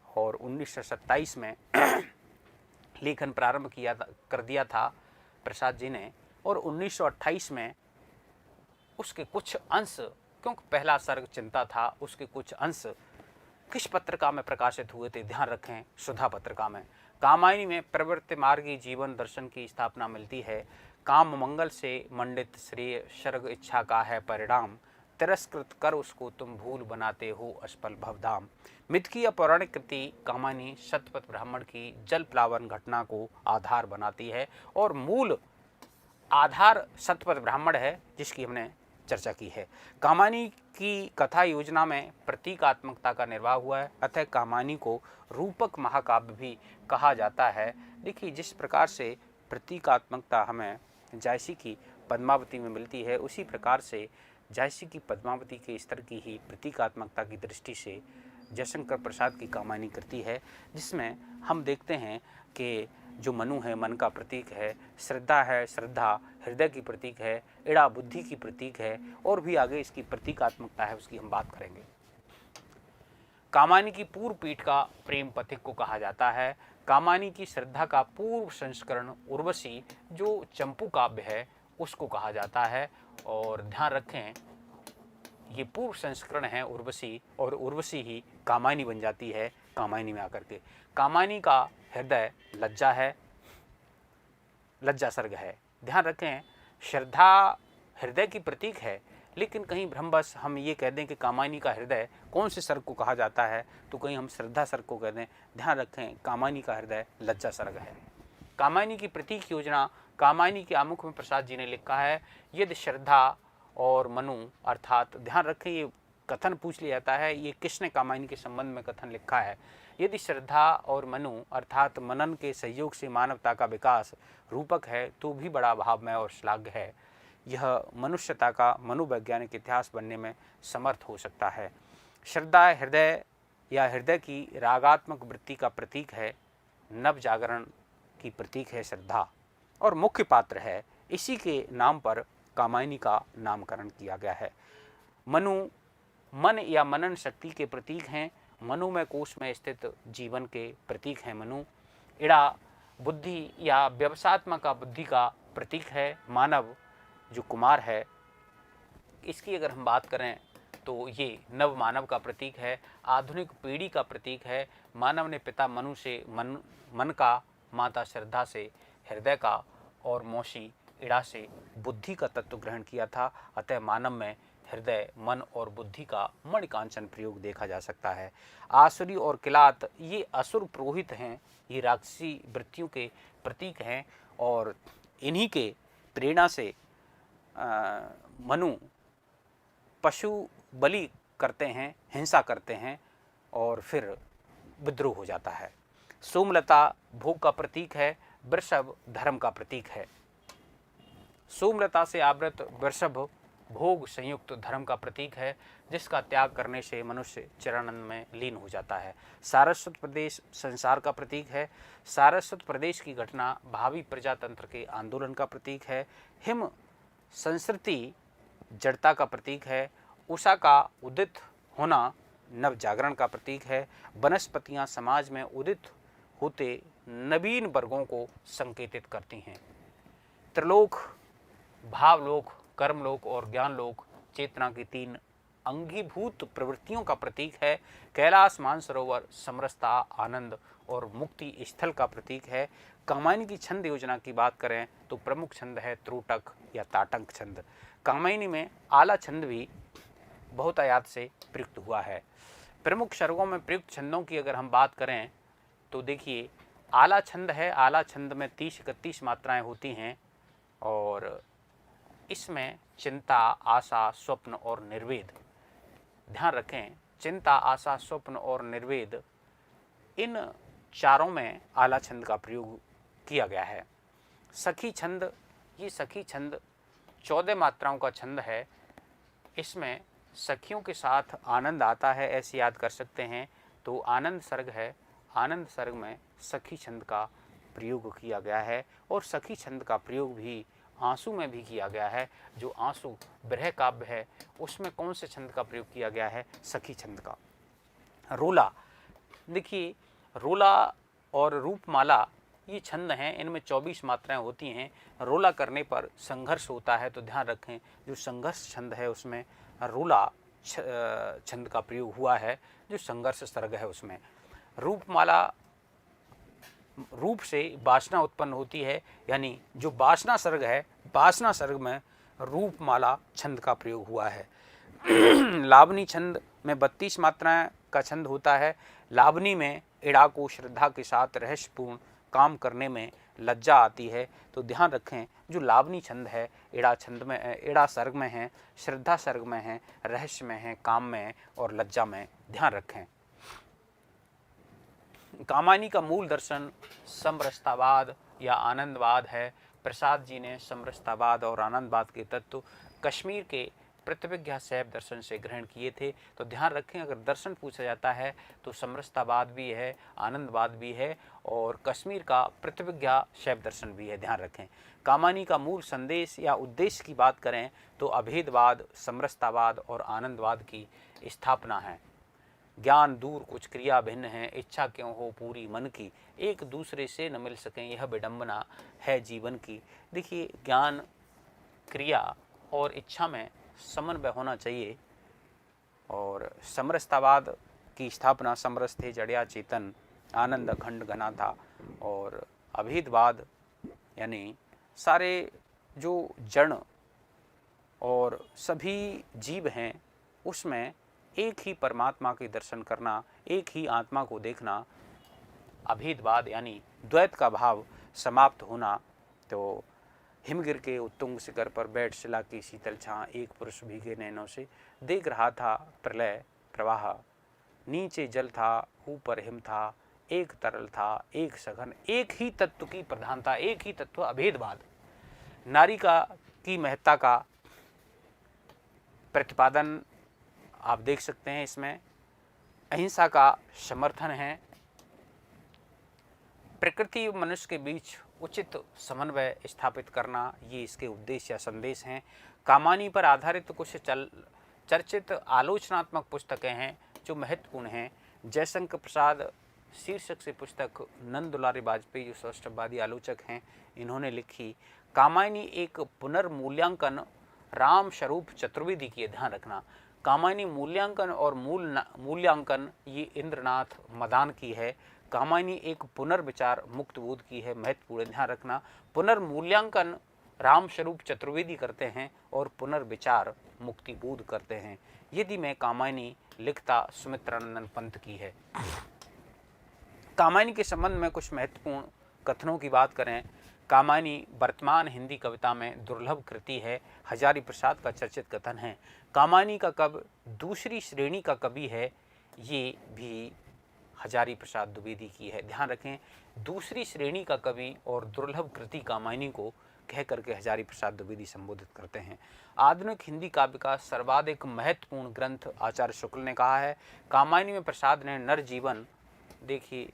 और 1927 में लेखन प्रारंभ कर दिया था प्रसाद जी ने। और 1928 में उसके कुछ अंश, क्योंकि पहला सर्ग चिंता था, उसके कुछ अंश किस पत्रिका में प्रकाशित हुए थे, ध्यान रखें, सुधा पत्रिका में। कामायनी में प्रवृत्ति मार्गी जीवन दर्शन की स्थापना मिलती है। काम मंगल से मंडित श्रेय सर्ग इच्छा का है परिणाम, तिरस्कृत कर उसको तुम भूल बनाते हो असफल भवधाम। मिथकीय पौराणिक कृति कामायनी शतपथ ब्राह्मण की जल प्लावन घटना को आधार बनाती है और मूल आधार शतपथ ब्राह्मण है, जिसकी हमने चर्चा की है। कामायनी की कथा योजना में प्रतीकात्मकता का निर्वाह हुआ है, अतः कामायनी को रूपक महाकाव्य भी कहा जाता है। देखिए, जिस प्रकार से प्रतीकात्मकता हमें जायसी की पद्मावती में मिलती है, उसी प्रकार से जायसी की पद्मावती के स्तर की ही प्रतीकात्मकता की दृष्टि से जयशंकर प्रसाद की कामायनी कृति है, जिसमें हम देखते हैं कि जो मनु है मन का प्रतीक है, श्रद्धा है श्रद्धा हृदय की प्रतीक है, इड़ा बुद्धि की प्रतीक है, और भी आगे इसकी प्रतीकात्मकता है, उसकी हम बात करेंगे। कामायनी की पूर्व पीठ का प्रेम पथिक को कहा जाता है। कामायनी की श्रद्धा का पूर्व संस्करण उर्वशी जो चंपू काव्य है उसको कहा जाता है। और ध्यान रखें, ये पूर्व संस्करण है उर्वशी, और उर्वशी ही कामायनी बन जाती है कामायनी में आकर के। कामायनी का हृदय लज्जा है, लज्जा सर्ग है। ध्यान रखें, श्रद्धा हृदय की प्रतीक है, लेकिन कहीं भ्रमवश हम ये कह दें कि कामायनी का हृदय कौन से सर्ग को कहा जाता है, तो कहीं हम श्रद्धा सर्ग को कह दें। ध्यान रखें, कामायनी का हृदय लज्जा सर्ग है। कामायनी की प्रतीक योजना कामायनी के आमुख में प्रसाद जी ने लिखा है। यदि श्रद्धा और मनु, अर्थात ध्यान रखें, ये कथन पूछ लिया जाता है, ये किसने कामायनी के संबंध में कथन लिखा है। यदि श्रद्धा और मनु अर्थात मनन के सहयोग से मानवता का विकास रूपक है तो भी बड़ा भावमय और श्लाघ्य है। यह मनुष्यता का मनोवैज्ञानिक इतिहास बनने में समर्थ हो सकता है। श्रद्धा हृदय या हृदय की रागात्मक वृत्ति का प्रतीक है, नव जागरण की प्रतीक है श्रद्धा, और मुख्य पात्र है। इसी के नाम पर कामायनी का नामकरण किया गया है। मनु मन या मनन शक्ति के प्रतीक हैं। मनोमय कोश में स्थित जीवन के प्रतीक हैं मनु। इड़ा बुद्धि या व्यवसात्मक बुद्धि का प्रतीक है। मानव जो कुमार है, इसकी अगर हम बात करें तो ये नव मानव का प्रतीक है, आधुनिक पीढ़ी का प्रतीक है। मानव ने पिता मनु से मन का, माता श्रद्धा से हृदय का, और मौसी इड़ा से बुद्धि का तत्व ग्रहण किया था। अतः मानव में हृदय, मन और बुद्धि का मणिकांचन प्रयोग देखा जा सकता है। आसुरी और किलात ये असुर पुरोहित हैं, ये राक्षसी वृत्तियों के प्रतीक हैं, और इन्हीं के प्रेरणा से मनु पशु बलि करते हैं, हिंसा करते हैं, और फिर विद्रोह हो जाता है। सोमलता भोग का प्रतीक है, वृषभ धर्म का प्रतीक है। सोमलता से आवृत वृषभ भोग संयुक्त धर्म का प्रतीक है, जिसका त्याग करने से मनुष्य चिरानंद में लीन हो जाता है। सारस्वत प्रदेश संसार का प्रतीक है। सारस्वत प्रदेश की घटना भावी प्रजातंत्र के आंदोलन का प्रतीक है। हिम संस्कृति जड़ता का प्रतीक है। उषा का उदित होना नव जागरण का प्रतीक है। वनस्पतियां समाज में उदित होते नवीन वर्गों को संकेतित करती हैं। त्रिलोक, भावलोक, कर्मलोक और ज्ञानलोक चेतना की तीन अंगीभूत प्रवृत्तियों का प्रतीक है। कैलाश मानसरोवर समरसता, आनंद और मुक्ति स्थल का प्रतीक है। कामायनी की छंद योजना की बात करें तो प्रमुख छंद है त्रोटक या ताटंक छंद। कामायनी में आला छंद भी बहुत आयात से प्रयुक्त हुआ है। प्रमुख सर्गों में प्रयुक्त छंदों की अगर हम बात करें तो देखिए, आला छंद है। आला छंद में 30-31 मात्राएं होती हैं, और इसमें चिंता, आशा, स्वप्न और निर्वेद। ध्यान रखें, चिंता, आशा, स्वप्न और निर्वेद, इन चारों में आला छंद का प्रयोग किया गया है। सखी छंद, ये सखी छंद 14 मात्राओं का छंद है। इसमें सखियों के साथ आनंद आता है, ऐसे याद कर सकते हैं। तो आनंद सर्ग है, आनंद सर्ग में सखी छंद का प्रयोग किया गया है। और सखी छंद का प्रयोग भी आंसू में भी किया गया है। जो आंसू विरह काव्य है उसमें कौन से छंद का प्रयोग किया गया है? सखी छंद का। रोला, देखिए रोला और रूपमाला ये छंद हैं, इनमें 24 मात्राएं होती हैं। रोला करने पर संघर्ष होता है, तो ध्यान रखें जो संघर्ष छंद है उसमें रोला छंद का प्रयोग हुआ है, जो संघर्ष सर्ग है उसमें। रूपमाला, रूप से वासना उत्पन्न होती है, यानी जो वासना सर्ग है, वासना सर्ग में रूपमाला छंद का प्रयोग हुआ है। लावनी छंद में 32 मात्राएं का छंद होता है। लावनी में इड़ा को श्रद्धा के साथ रहस्यपूर्ण काम करने में लज्जा आती है, तो ध्यान रखें जो लावनी छंद है इड़ा छंद में, इड़ा सर्ग में है, श्रद्धा सर्ग में है, रहस्य में है, काम में है और लज्जा में, ध्यान रखें। कामायनी का मूल दर्शन समरसतावाद या आनंदवाद है। प्रसाद जी ने समरसतावाद और आनंदवाद के तत्व कश्मीर के प्रतिविज्ञा शैव दर्शन से ग्रहण किए थे। तो ध्यान रखें अगर दर्शन पूछा जाता है तो समरसतावाद भी है, आनंदवाद भी है और कश्मीर का प्रतिविज्ञा शैव दर्शन भी है, ध्यान रखें। कामायनी का मूल संदेश या उद्देश्य की बात करें तो अभेदवाद, समरसतावाद और आनंदवाद की स्थापना है। ज्ञान दूर कुछ क्रिया भिन्न है, इच्छा क्यों हो पूरी मन की, एक दूसरे से न मिल सकें यह विडंबना है जीवन की। देखिए ज्ञान, क्रिया और इच्छा में समन्वय होना चाहिए। और समरसतावाद की स्थापना समरस थे जड़िया चेतन, आनंद अखंड घना था। और अभेदवाद यानी सारे जो जड़ और सभी जीव हैं उसमें एक ही परमात्मा के दर्शन करना, एक ही आत्मा को देखना, अभेदवाद यानी द्वैत का भाव समाप्त होना। तो हिमगिर के उत्तुंग शिखर पर बैठ शिला की शीतल छां, एक पुरुष भीगे नैनों से देख रहा था प्रलय प्रवाह, नीचे जल था ऊपर हिम था, एक तरल था एक सघन, एक ही तत्व की प्रधानता, एक ही तत्व अभेदवाद। नारी की महत्ता का प्रतिपादन आप देख सकते हैं इसमें। अहिंसा का समर्थन है। प्रकृति और मनुष्य के बीच उचित समन्वय स्थापित करना, ये इसके उद्देश्य या संदेश हैं। कामायनी पर आधारित कुछ चर्चित आलोचनात्मक पुस्तकें हैं जो महत्वपूर्ण हैं। जयशंकर प्रसाद शीर्षक से पुस्तक नंद दुलारी वाजपेयी जो सौष्ठववादी आलोचक हैं इन्होंने लिखी। कामायनी एक पुनर्मूल्यांकन राम स्वरूप चतुर्वेदी की, ध्यान रखना। कामायनी मूल्यांकन और मूल्यांकन ये इंद्रनाथ मदान की है। कामायनी एक पुनर्विचार मुक्त बोध की है, महत्वपूर्ण, ध्यान रखना। पुनर्मूल्यांकन राम स्वरूप चतुर्वेदी करते हैं और पुनर्विचार मुक्ति बोध करते हैं। यदि मैं कामायनी लिखता सुमित्रानंदन पंत की है। कामायनी के संबंध में कुछ महत्वपूर्ण कथनों की बात करें। कामायनी वर्तमान हिंदी कविता में दुर्लभ कृति है। हजारी प्रसाद का चर्चित कथन है। कामायनी का कवि दूसरी श्रेणी का कवि है, ये भी हजारी प्रसाद द्विवेदी की है, ध्यान रखें। दूसरी श्रेणी का कवि और दुर्लभ कृति कामायनी को कह करके हजारी प्रसाद द्विवेदी संबोधित करते हैं। आधुनिक हिंदी काव्य का सर्वाधिक महत्वपूर्ण ग्रंथ आचार्य शुक्ल ने कहा है। कामायनी में प्रसाद ने नरजीवन, देखिए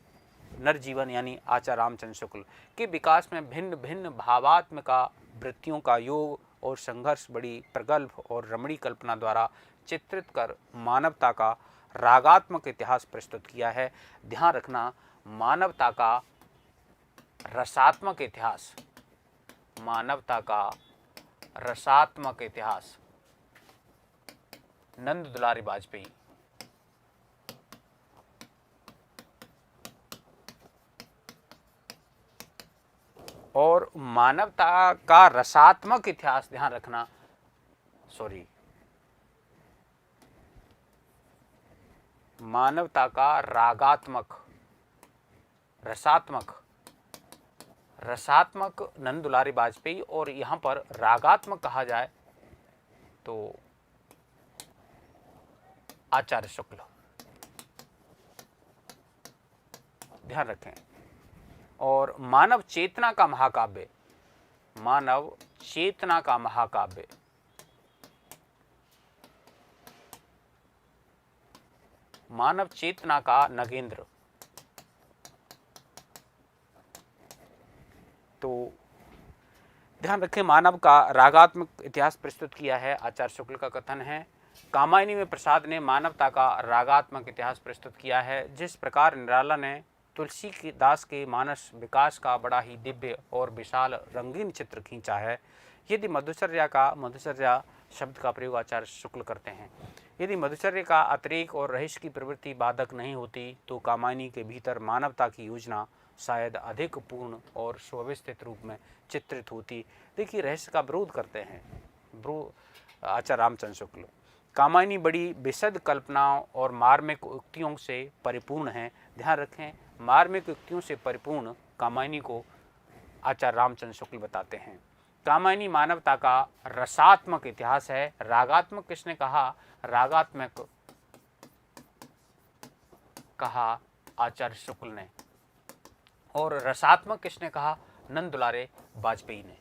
नरजीवन यानी आचार्य रामचंद्र शुक्ल के विकास में भिन्न भिन्न भावात्मका वृत्तियों का योग और संघर्ष बड़ी प्रगल्भ और रमणीय कल्पना द्वारा चित्रित कर मानवता का रागात्मक इतिहास प्रस्तुत किया है। ध्यान रखना, मानवता का रसात्मक इतिहास, मानवता का रसात्मक इतिहास, नंद दुलारी वाजपेयी। और मानवता का रसात्मक इतिहास, ध्यान रखना, मानवता का रागात्मक, रसात्मक नंद दुलारी वाजपेयी। और यहाँ पर रागात्मक कहा जाए तो आचार्य शुक्ल, ध्यान रखें। और मानव चेतना का महाकाव्य, मानव चेतना का महाकाव्य, मानव चेतना का नगेंद्र। तो ध्यान रखें, मानव का रागात्मक इतिहास प्रस्तुत किया है, आचार्य शुक्ल का कथन है। कामायनी में प्रसाद ने मानवता का रागात्मक इतिहास प्रस्तुत किया है। जिस प्रकार निराला ने तुलसी के दास के मानस विकास का बड़ा ही दिव्य और विशाल रंगीन चित्र खींचा है। यदि मधुचर्या शब्द का प्रयोग आचार्य शुक्ल करते हैं, यदि मधुचर्य का अतिरेक और रहस्य की प्रवृत्ति बाधक नहीं होती तो कामायनी के भीतर मानवता की योजना शायद अधिक पूर्ण और सुव्यवस्थित रूप में चित्रित होती। देखिए, रहस्य का विरोध करते हैं आचार्य रामचंद्र शुक्ल। कामायनी बड़ी विशद कल्पनाओं और मार्मिक उक्तियों से परिपूर्ण है। ध्यान रखें, मार्मिक उक्तियों से परिपूर्ण कामायनी को आचार्य रामचंद्र शुक्ल बताते हैं। कामायनी मानवता का रसात्मक इतिहास है। रागात्मक किसने कहा? रागात्मक कहा आचार्य शुक्ल ने, और रसात्मक किसने कहा? नंद दुलारे वाजपेयी ने।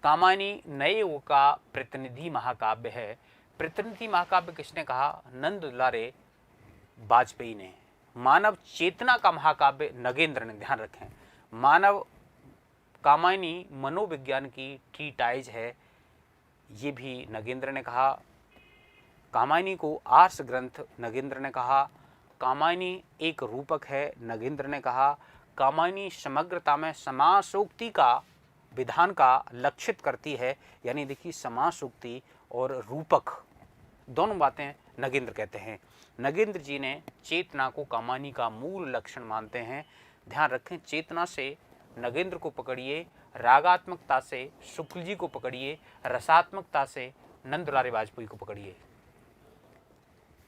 कामायनी नए युग का प्रतिनिधि महाकाव्य है। प्रतिनिधि महाकाव्य किसने कहा? नंद दुलारे वाजपेयी ने। मानव चेतना का महाकाव्य नगेंद्र ने। ध्यान रखें, मानव कामायनी मनोविज्ञान की ट्रीटाइज है, ये भी नगेंद्र ने कहा। कामायनी को आर्ष ग्रंथ नगेंद्र ने कहा। कामायनी एक रूपक है, नगेंद्र ने कहा। कामायनी समग्रता में समासोक्ति का विधान का लक्षित करती है। यानी देखिए, समासोक्ति और रूपक दोनों बातें नगेंद्र कहते हैं। नगेंद्र जी ने चेतना को कामायनी का मूल लक्षण मानते हैं। ध्यान रखें, चेतना से नगेंद्र को पकड़िए, रागात्मकता से शुक्ल जी को पकड़िए, रसात्मकता से नंद दुलारे वाजपेयी को पकड़िए।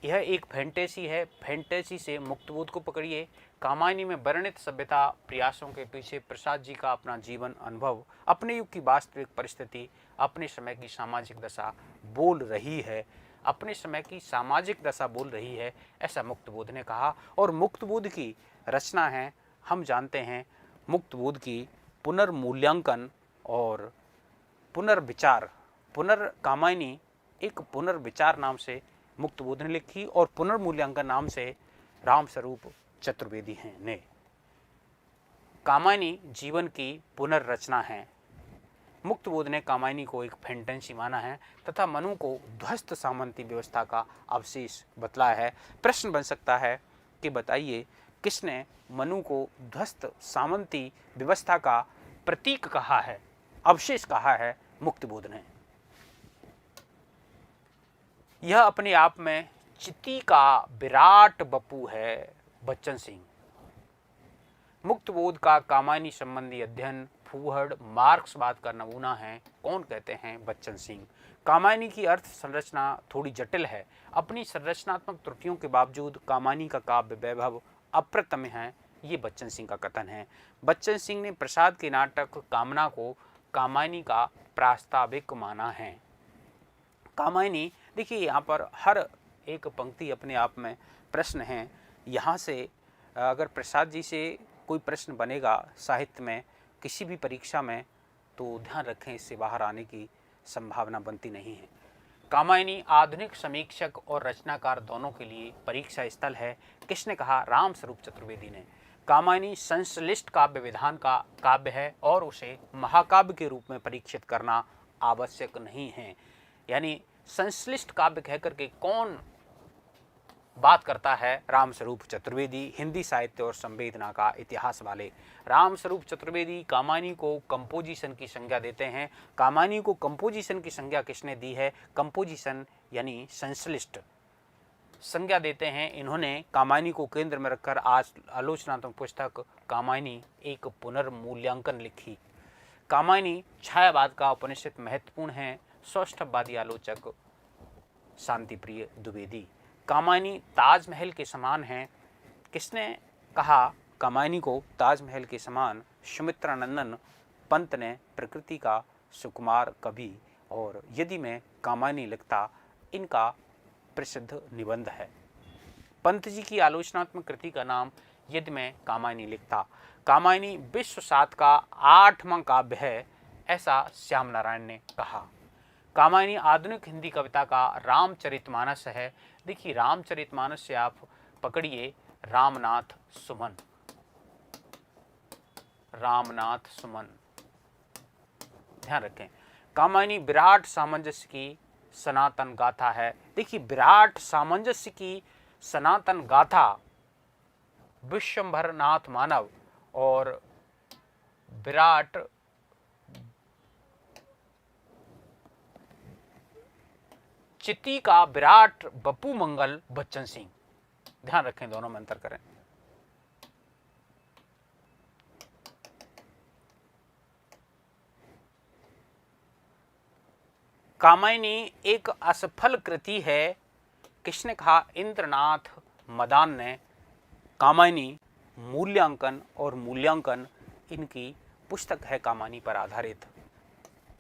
यह एक फैंटेसी है, फैंटेसी से मुक्तबोध को पकड़िए। कामायनी में वर्णित सभ्यता प्रयासों के पीछे प्रसाद जी का अपना जीवन अनुभव, अपने युग की वास्तविक परिस्थिति, अपने समय की सामाजिक दशा बोल रही है। अपने समय की सामाजिक दशा बोल रही है, ऐसा मुक्तबोध ने कहा। और मुक्तबोध की रचना है, हम जानते हैं, मुक्तबोध की पुनर्मूल्यांकन और पुनर्विचार। कामायनी एक पुनर्विचार नाम से मुक्तबोध ने लिखी और पुनर्मूल्यांकन नाम से रामस्वरूप चतुर्वेदी हैं ने। कामायनी जीवन की पुनर्रचना है। मुक्तबोध ने कामायनी को एक फैंटेसी माना है तथा मनु को ध्वस्त सामंती व्यवस्था का अवशेष बतलाया है। प्रश्न बन सकता है कि बताइए, किसने मनु को ध्वस्त सामंती व्यवस्था का प्रतीक कहा है, अवशेष कहा है? मुक्तबोध ने। यह अपने आप में चिति का विराट बपू है, बच्चन सिंह। मुक्तबोध का कामायनी संबंधी अध्ययन फूहड़ मार्क्सवाद का नमूना है। कौन कहते हैं? बच्चन सिंह। कामायनी की अर्थ संरचना थोड़ी जटिल है। अपनी संरचनात्मक त्रुटियों के बावजूद कामायनी का काव्य वैभव अप्रतिम है, ये बच्चन सिंह का कथन है। बच्चन सिंह ने प्रसाद के नाटक कामना को कामायनी का प्रास्ताविक माना है। कामायनी, देखिए यहाँ पर हर एक पंक्ति अपने आप में प्रश्न है। यहाँ से अगर प्रसाद जी से कोई प्रश्न बनेगा साहित्य में, किसी भी परीक्षा में, तो ध्यान रखें, इससे बाहर आने की संभावना बनती नहीं है। कामायनी आधुनिक समीक्षक और रचनाकार दोनों के लिए परीक्षा स्थल है। किसने कहा? रामस्वरूप चतुर्वेदी ने। कामायनी संश्लिष्ट काव्य विधान का काव्य है और उसे महाकाव्य के रूप में परीक्षित करना आवश्यक नहीं है। यानी संश्लिष्ट काव्य कहकर के कौन बात करता है? रामस्वरूप चतुर्वेदी, हिंदी साहित्य और संवेदना का इतिहास वाले रामस्वरूप चतुर्वेदी कामायनी को कंपोजिशन की संज्ञा देते हैं। कामायनी को कंपोजिशन की संज्ञा किसने दी है? कंपोजिशन यानी संश्लिष्ट संज्ञा देते हैं इन्होंने। कामायनी को केंद्र में रखकर आज आलोचनात्मक पुस्तक कामायनी एक पुनर्मूल्यांकन लिखी। कामायनी छायावाद का उपनिषद महत्वपूर्ण है। सौष्ठववादी आलोचक शांतिप्रिय द्विवेदी। कामायनी ताजमहल के समान है। किसने कहा कामायनी को ताजमहल के समान? सुमित्रानंदन पंत ने प्रकृति का सुकुमार कवि और यदि मैं कामायनी लिखता, इनका प्रसिद्ध निबंध है। पंत जी की आलोचनात्मक कृति का नाम यदि मैं कामायनी लिखता। कामायनी विश्व सात का 8वां काव्य है, ऐसा श्याम नारायण ने कहा। कामायनी आधुनिक हिंदी कविता का रामचरितमानस है। देखिए, रामचरितमानस से आप पकड़िए रामनाथ सुमन। रामनाथ सुमन, ध्यान रखें। कामायनी विराट सामंजस्य की सनातन गाथा है। देखिए, विराट सामंजस्य की सनातन गाथा विश्वंभर नाथ मानव और विराट चित्ती का विराट बप्पू मंगल बच्चन सिंह। ध्यान रखें, दोनों में अंतर करें। कामायनी एक असफल कृति है, किसने कहा? इंद्रनाथ मदान ने। कामायनी मूल्यांकन और मूल्यांकन इनकी पुस्तक है, कामायनी पर आधारित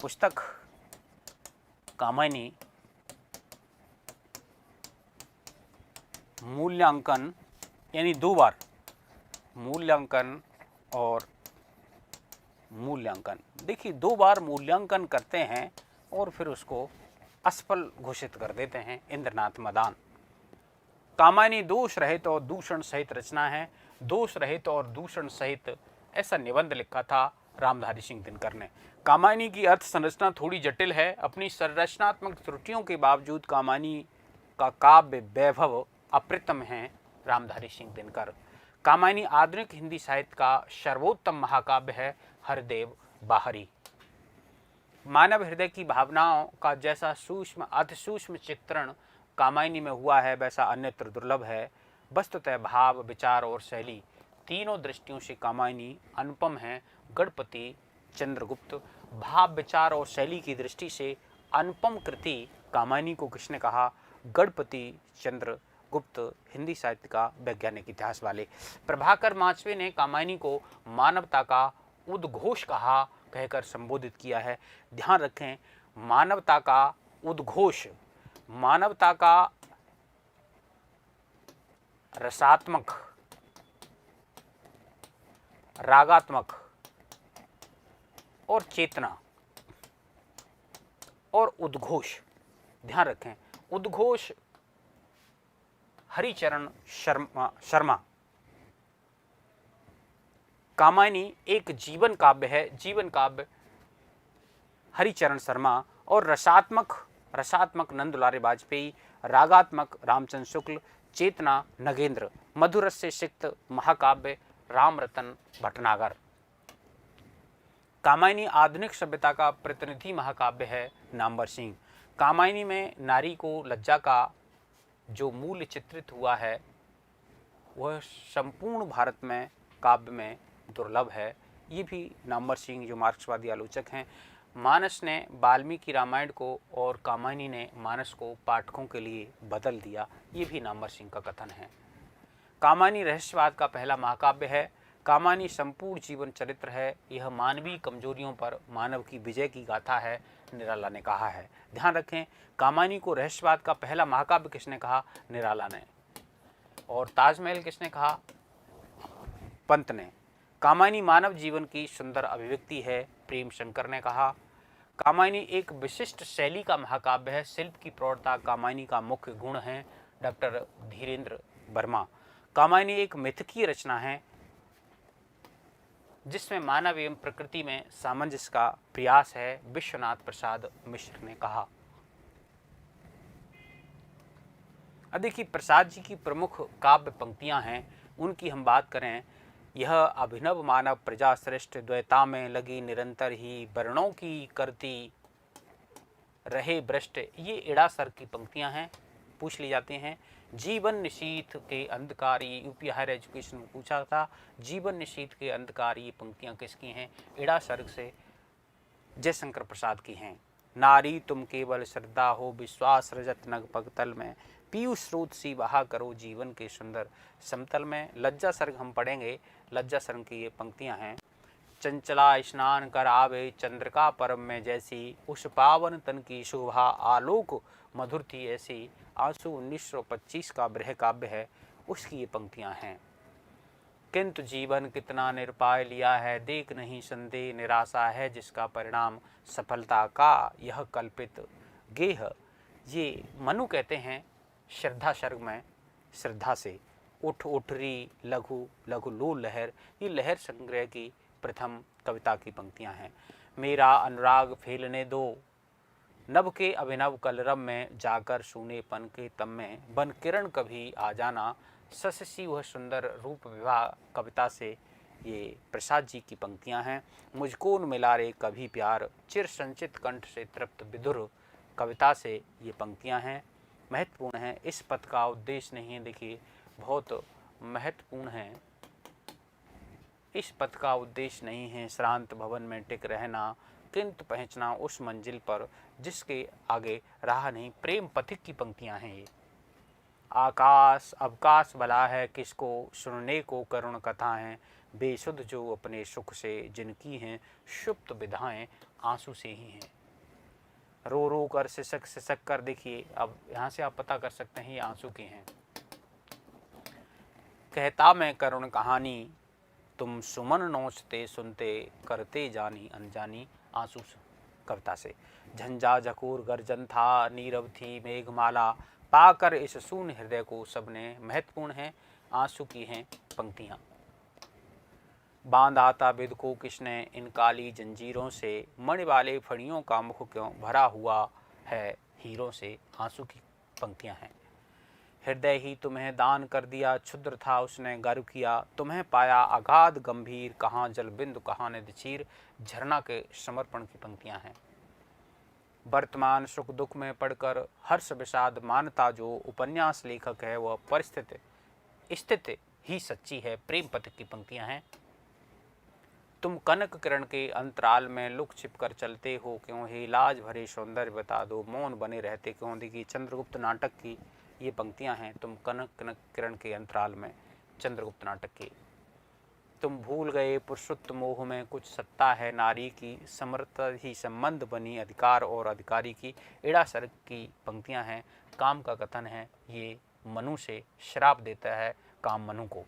पुस्तक। कामायनी मूल्यांकन यानी दो बार मूल्यांकन और मूल्यांकन। देखिए, दो बार मूल्यांकन करते हैं और फिर उसको असफल घोषित कर देते हैं इंद्रनाथ मदान। कामायनी दोष रहित और दूषण सहित रचना है। दोष रहित और दूषण सहित ऐसा निबंध लिखा था रामधारी सिंह दिनकर ने। कामायनी की अर्थ संरचना थोड़ी जटिल है। अपनी संरचनात्मक त्रुटियों के बावजूद कामायनी का काव्य वैभव अप्रतिम है। रामधारी सिंह दिनकर। कामायनी आधुनिक हिंदी साहित्य का सर्वोत्तम महाकाव्य है। हरदेव बाहरी। मानव हृदय की भावनाओं का जैसा सूक्ष्म अति सूक्ष्म चित्रण कामायनी में हुआ है, वैसा अन्यत्र दुर्लभ है। वस्तुतः भाव, विचार और शैली तीनों दृष्टियों से कामायनी अनुपम है। गणपति चंद्रगुप्त। भाव, विचार और शैली की दृष्टि से अनुपम कृति कामायनी को किसने कहा? गणपति चंद्रगुप्त, हिंदी साहित्य का वैज्ञानिक इतिहास वाले। प्रभाकर माचवे ने कामायनी को मानवता का उद्घोष कहा, कहकर संबोधित किया है। ध्यान रखें, मानवता का उद्घोष, मानवता का रसात्मक, रागात्मक और चेतना और उद्घोष। ध्यान रखें, उद्घोष हरिचरण शर्मा। कामायनी एक जीवन काव्य है, जीवन काव्य हरिचरण शर्मा। और रसात्मक नंदुलारे वाजपेयी, रागात्मक रामचंद्र शुक्ल, चेतना नगेंद्र, मधुरस से सिक्त महाकाव्य रामरतन भटनागर। कामायनी आधुनिक सभ्यता का प्रतिनिधि महाकाव्य है। नामवर सिंह। कामायनी में नारी को लज्जा का जो मूल्य चित्रित हुआ है वह संपूर्ण भारत में काव्य में दुर्लभ है। ये भी नामवर सिंह जो मार्क्सवादी आलोचक हैं, मानस ने वाल्मीकि रामायण को और कामायनी ने मानस को पाठकों के लिए बदल दिया, ये भी नामवर सिंह का कथन है। कामायनी रहस्यवाद का पहला महाकाव्य है। कामायनी संपूर्ण जीवन चरित्र है। यह मानवीय कमजोरियों पर मानव की विजय की गाथा है, निराला ने कहा है। ध्यान रखें, कामायनी को रहस्यवाद का पहला महाकाव्य किसने कहा? निराला ने। और ताजमहल किसने कहा? पंत ने। कामायनी मानव जीवन की सुंदर अभिव्यक्ति है, प्रेम शंकर ने कहा। कामायनी एक विशिष्ट शैली का महाकाव्य है। शिल्प की प्रौढ़ता कामायनी का मुख्य गुण है, डॉक्टर धीरेन्द्र वर्मा। कामायनी एक मिथकीय रचना है जिसमें मानव एवं प्रकृति में सामंजस्य का प्रयास है, विश्वनाथ प्रसाद मिश्र ने कहा। अब देखिए, प्रसाद जी की प्रमुख काव्य पंक्तियां हैं, उनकी हम बात करें। यह अभिनव मानव प्रजा श्रेष्ठ द्वैता में लगी निरंतर ही वर्णों की करती रहे भ्रष्ट, ये इड़ासर की पंक्तियां हैं, पूछ ली जाती हैं। जीवन निशीथ के अंधकार, ये यूपी हायर एजुकेशन में पूछा था। जीवन निशीथ के अंधकार, ये पंक्तियां किसकी हैं? इड़ासर से जयशंकर प्रसाद की हैं। नारी तुम केवल श्रद्धा हो, विश्वास रजत नग पगतल में, पीयूष स्रोत सी बहा करो जीवन के सुंदर समतल में। लज्जा सर्ग हम पढ़ेंगे। लज्जा सर्ग की ये पंक्तियां हैं। चंचला स्नान कर आवे चंद्रिका परम में जैसी, उस पावन तन की शोभा आलोक मधुर थी ऐसी। आंसू 1925 का बृह काव्य है, उसकी ये पंक्तियां हैं। किंतु जीवन कितना निरुपाय लिया है, देख नहीं संदेह निराशा है जिसका परिणाम सफलता का यह कल्पित गेह। ये मनु कहते हैं श्रद्धा सर्ग में, श्रद्धा से। उठ उठरी लघु लघु लो लहर, ये लहर संग्रह की प्रथम कविता की पंक्तियां हैं। मेरा अनुराग फैलने दो, नभ के अभिनव कलरव में जाकर सूनेपन के तम में बन किरण कभी आ जाना सससी वह सुंदर रूप विवाह कविता से ये प्रसाद जी की पंक्तियां हैं। मुझको न मिला रे कभी प्यार चिर संचित कंठ से तृप्त विधुर कविता से ये पंक्तियां हैं, महत्वपूर्ण हैं। इस पद का उद्देश्य नहीं है, देखिए बहुत महत्वपूर्ण है। इस पद का उद्देश्य नहीं है श्रांत भवन में टिक रहना, किंतु पहुंचना उस मंजिल पर जिसके आगे राह नहीं। प्रेम पथिक की पंक्तियां हैं ये। आकाश अवकाश भला है किसको सुनने को करुण कथाएं, बेसुध जो अपने सुख से जिनकी हैं सुप्त विधाएं आंसू से ही हैं। रो रो कर सिसक सिसक कर, देखिए अब यहाँ से आप पता कर सकते हैं ये आंसू के हैं। कहता मैं करुण कहानी तुम सुमन नोचते सुनते करते जानी अनजानी आंसू कविता से। झंझा झकोर गर्जन था नीरव थी मेघमाला, पाकर इस शून्य हृदय को सबने, महत्वपूर्ण है। आंसू की हैं पंक्तियां। बांध आता विद को किसने इन काली जंजीरों से, मणि वाले फणियों का मुख क्यों भरा हुआ है हीरों से। आंसू की पंक्तियां हैं। हृदय ही तुम्हें दान कर दिया क्षुद्र था उसने गर्व किया, तुम्हें पाया अगाध गंभीर कहाँ जल बिंदु कहाँ निधि चीर। झरना के समर्पण की पंक्तियां हैं। वर्तमान सुख दुख में पढ़कर हर्ष विषाद मानता जो उपन्यास लेखक है वह परिस्थिति स्थिति ही सच्ची है। प्रेम पथ की पंक्तियां हैं। तुम कनक किरण के अंतराल में लुक छिप कर चलते हो क्यों, हे लाज भरे सौंदर्य बता दो मौन बने रहते क्यों। देखिए चंद्रगुप्त नाटक की ये पंक्तियां हैं। तुम कनक कनक किरण के अंतराल में, चंद्रगुप्त नाटक की। तुम भूल गए पुरुषोत्त मोह में कुछ सत्ता है नारी की, समर्थ ही संबंध बनी अधिकार और अधिकारी की। एड़ा सर्ग की पंक्तियां हैं। काम का कथन है, ये मनु से श्राप देता है काम मनु को।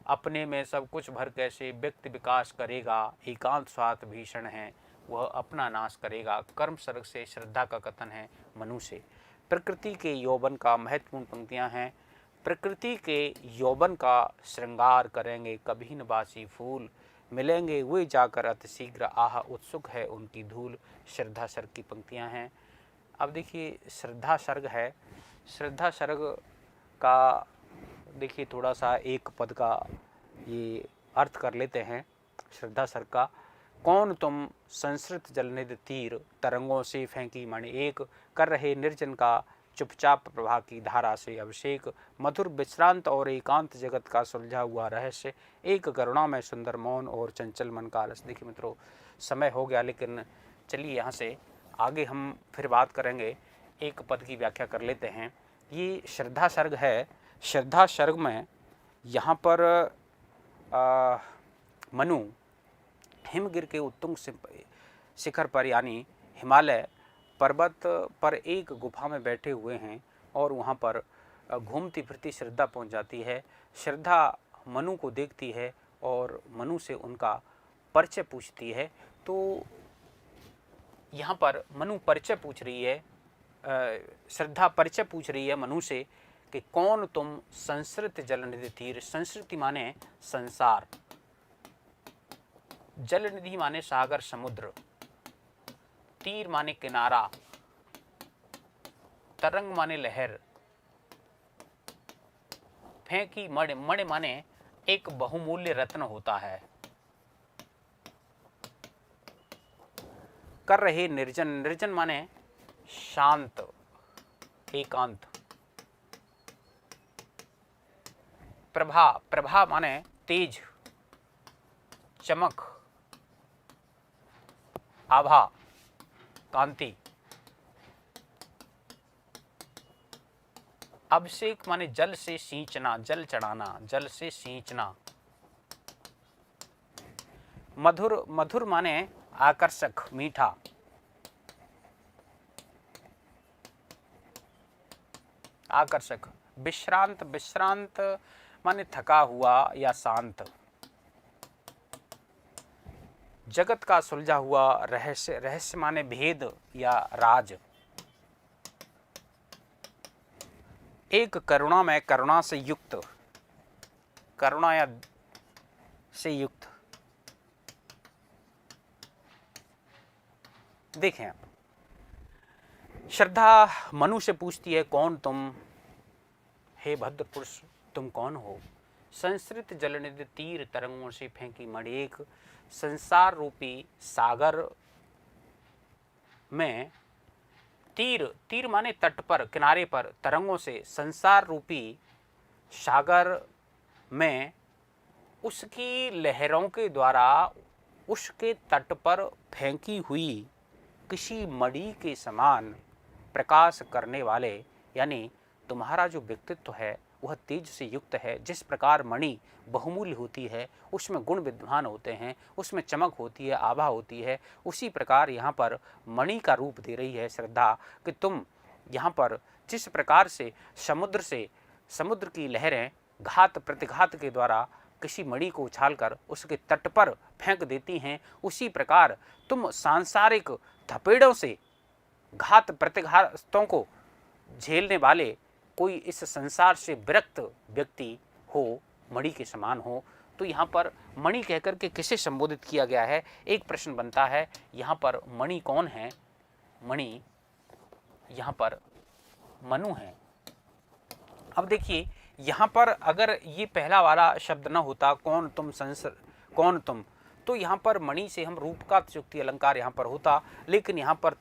अपने में सब कुछ भर कैसे व्यक्ति विकास करेगा, एकांत स्वार्थ भीषण है वह अपना नाश करेगा। कर्म सर्ग से श्रद्धा का कथन है मनु से। प्रकृति के यौवन का महत्वपूर्ण पंक्तियां हैं। प्रकृति के यौवन का श्रृंगार करेंगे कभी न बासी फूल, मिलेंगे वे जाकर अति शीघ्र आह उत्सुक है उनकी धूल। श्रद्धा सर्ग की पंक्तियां हैं। अब देखिए श्रद्धा सर्ग है। श्रद्धा सर्ग का देखिए थोड़ा सा एक पद का ये अर्थ कर लेते हैं श्रद्धा सर्ग का। कौन तुम संस्कृत जलनिधि तीर तरंगों से फेंकी मणि एक, कर रहे निर्जन का चुपचाप प्रवाह की धारा से अभिषेक। मधुर विश्रांत और एकांत जगत का सुलझा हुआ रहस्य, एक करुणा में सुंदर मौन और चंचल मन का आलस। देखिए मित्रों समय हो गया, लेकिन चलिए यहाँ से आगे हम फिर बात करेंगे। एक पद की व्याख्या कर लेते हैं। ये श्रद्धा सर्ग है। श्रद्धा सर्ग में यहाँ पर मनु हिमगिर के उत्तुंग शिखर पर यानी हिमालय पर्वत पर एक गुफा में बैठे हुए हैं और वहाँ पर घूमती फिरती श्रद्धा पहुँच जाती है। श्रद्धा मनु को देखती है और मनु से उनका परिचय पूछती है। तो यहाँ पर मनु परिचय पूछ रही है, श्रद्धा परिचय पूछ रही है मनु से कि कौन तुम संस्कृत जलनिधि तीर। संस्कृति माने संसार, जलनिधि माने सागर समुद्र, तीर माने किनारा, तरंग माने लहर, फेंकी मणि, मणि माने एक बहुमूल्य रत्न होता है। कर रहे निर्जन, निर्जन माने शांत एकांत। प्रभा, प्रभा माने तेज चमक, आभा कांति। अभिषेक माने जल से सींचना, जल चढ़ाना, जल से सींचना। मधुर, मधुर माने आकर्षक मीठा। आकर्षक। विश्रांत, विश्रांत माने थका हुआ या शांत। जगत का सुलझा हुआ रहस्य, रहस्य माने भेद या राज। एक करुणा में करुणा से युक्त, करुणा या से युक्त। देखें आप श्रद्धा मनु से पूछती है, कौन तुम, हे भद्र पुरुष तुम कौन हो। संस्कृत जलनिधि तीर तरंगों से फेंकी मणिक, संसार रूपी सागर में, तीर, तीर माने तट पर, किनारे पर, तरंगों से, संसार रूपी सागर में उसकी लहरों के द्वारा उसके तट पर फेंकी हुई किसी मणि के समान प्रकाश करने वाले, यानी तुम्हारा जो व्यक्तित्व है वह तेज से युक्त है। जिस प्रकार मणि बहुमूल्य होती है, उसमें गुण विद्वान होते हैं, उसमें चमक होती है, आभा होती है, उसी प्रकार यहाँ पर मणि का रूप दे रही है श्रद्धा कि तुम यहाँ पर जिस प्रकार से समुद्र की लहरें घात प्रतिघात के द्वारा किसी मणि को उछालकर उसके तट पर फेंक देती हैं, उसी प्रकार तुम सांसारिक थपेड़ों से, घात प्रतिघातों को झेलने वाले कोई इस संसार से विरक्त व्यक्ति हो, मणि के समान हो। तो यहाँ पर मणि कहकर के किसे संबोधित किया गया है, एक प्रश्न बनता है, यहाँ पर मणि कौन है। मणि यहाँ पर मनु है। अब देखिए यहाँ पर अगर ये पहला वाला शब्द न होता, कौन तुम कौन तुम, तो यहाँ पर मणि से हम रूप का युक्ति अलंकार यहाँ पर होता, लेकिन यहाँ पर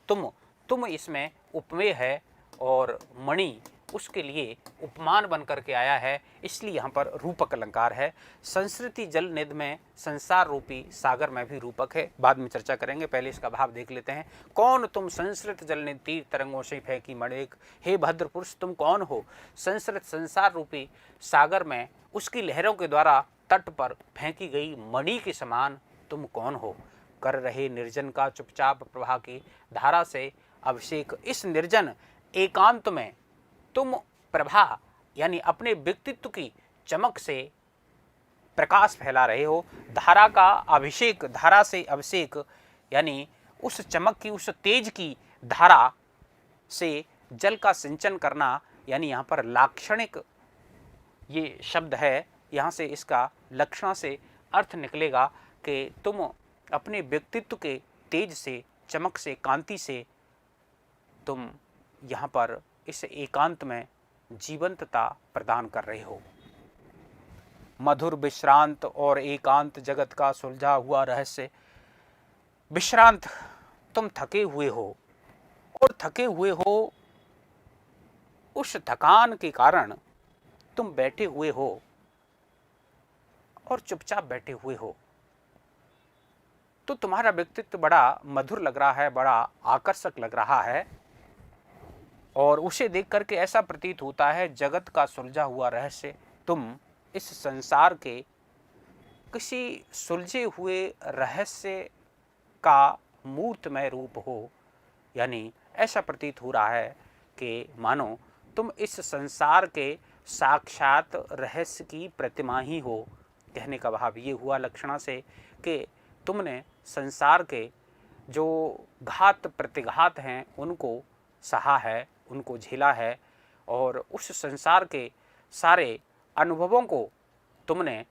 तुम इसमें उपमेय है और मणि उसके लिए उपमान बन करके आया है, इसलिए यहाँ पर रूपक अलंकार है। संस्कृति जल निधि में संसार रूपी सागर में भी रूपक है, बाद में चर्चा करेंगे, पहले इसका भाव देख लेते हैं। कौन तुम संस्कृत जल निधि तीर तरंगों से फेंकी मणिक, हे भद्र पुरुष तुम कौन हो। संस्कृत संसार रूपी सागर में उसकी लहरों के द्वारा तट पर फेंकी गई मणि के समान तुम कौन हो। कर रहे निर्जन का चुपचाप प्रवाह की धारा से अभिषेक, इस निर्जन एकांत में तुम प्रभा यानी अपने व्यक्तित्व की चमक से प्रकाश फैला रहे हो। धारा का अभिषेक, धारा से अभिषेक यानी उस चमक की, उस तेज की धारा से जल का सिंचन करना, यानी यहाँ पर लाक्षणिक ये शब्द है, यहाँ से इसका लक्षण से अर्थ निकलेगा कि तुम अपने व्यक्तित्व के तेज से, चमक से, कांति से तुम यहाँ पर इस एकांत में जीवंतता प्रदान कर रहे हो। मधुर विश्रांत और एकांत जगत का सुलझा हुआ रहस्य। विश्रांत, तुम थके हुए हो और थके हुए हो, उस थकान के कारण तुम बैठे हुए हो और चुपचाप बैठे हुए हो, तो तुम्हारा व्यक्तित्व बड़ा मधुर लग रहा है, बड़ा आकर्षक लग रहा है और उसे देख करके ऐसा प्रतीत होता है जगत का सुलझा हुआ रहस्य तुम इस संसार के किसी सुलझे हुए रहस्य का मूर्तमय रूप हो। यानी ऐसा प्रतीत हो रहा है कि मानो तुम इस संसार के साक्षात रहस्य की प्रतिमा ही हो। कहने का भाव ये हुआ लक्षणा से कि तुमने संसार के जो घात प्रतिघात हैं उनको सहा है, उनको झेला है और उस संसार के सारे अनुभवों को तुमने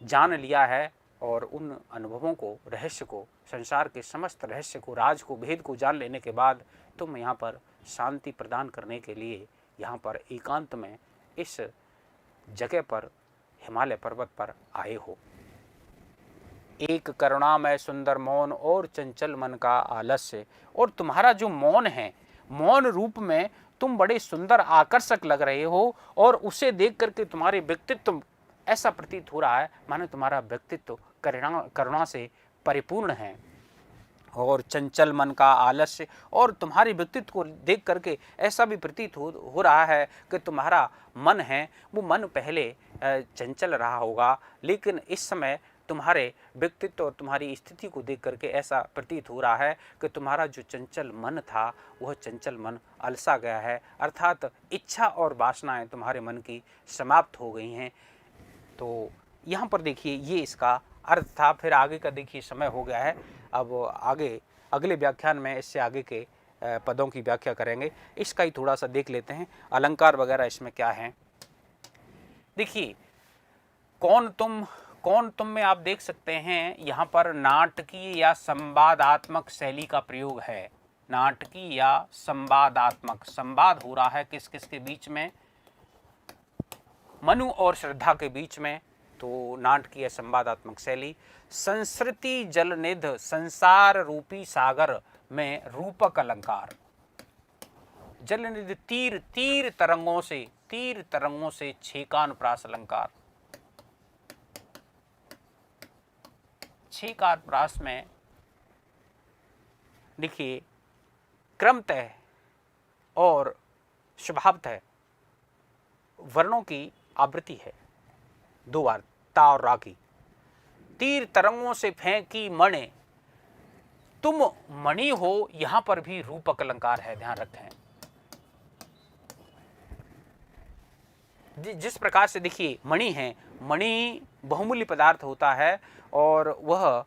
जान लिया है और उन अनुभवों को, रहस्य को, संसार के समस्त रहस्य को, राज को, भेद को जान लेने के बाद तुम यहाँ पर शांति प्रदान करने के लिए यहाँ पर एकांत में इस जगह पर, हिमालय पर्वत पर आए हो। एक करुणामय सुंदर मौन और चंचल मन का आलस्य, और तुम्हारा जो मौन है, मौन रूप में तुम बड़े सुंदर आकर्षक लग रहे हो और उसे देख करके तुम्हारे व्यक्तित्व ऐसा प्रतीत हो रहा है माने तुम्हारा व्यक्तित्व करुणा से परिपूर्ण है। और चंचल मन का आलस्य, और तुम्हारे व्यक्तित्व को देख करके ऐसा भी प्रतीत हो रहा है कि तुम्हारा मन है वो मन पहले चंचल रहा होगा, लेकिन इस समय तुम्हारे व्यक्तित्व और तुम्हारी स्थिति को देख करके ऐसा प्रतीत हो रहा है कि तुम्हारा जो चंचल मन था वह चंचल मन अलसा गया है, अर्थात इच्छा और वासनाएं तुम्हारे मन की समाप्त हो गई हैं। तो यहाँ पर देखिए ये इसका अर्थ था। फिर आगे का देखिए समय हो गया है, अब आगे अगले व्याख्यान में इससे आगे के पदों की व्याख्या करेंगे। इसका ही थोड़ा सा देख लेते हैं अलंकार वगैरह इसमें क्या है। देखिए कौन तुम में आप देख सकते हैं यहाँ पर नाटकीय या संवादात्मक शैली का प्रयोग है। नाटकी या संवादात्मक। संवाद हो रहा है किस किस के बीच में? मनु और श्रद्धा के बीच में, तो नाटकीय या संवादात्मक शैली। संस्कृति जलनिध, संसार रूपी सागर में रूपक अलंकार। जलनिधि तीर, तीर तरंगों से छेकानुप्रास अलंकार। छेकानुप्रास में देखिए क्रमतः और स्वभावतः वर्णों की आवृत्ति है, दो बार ता और रा की। तीर तरंगों से फेंकी मणि, तुम मणि हो, यहां पर भी रूपक अलंकार है, ध्यान रखें। जिस प्रकार से देखिए मणि है, मणि बहुमूल्य पदार्थ होता है और वह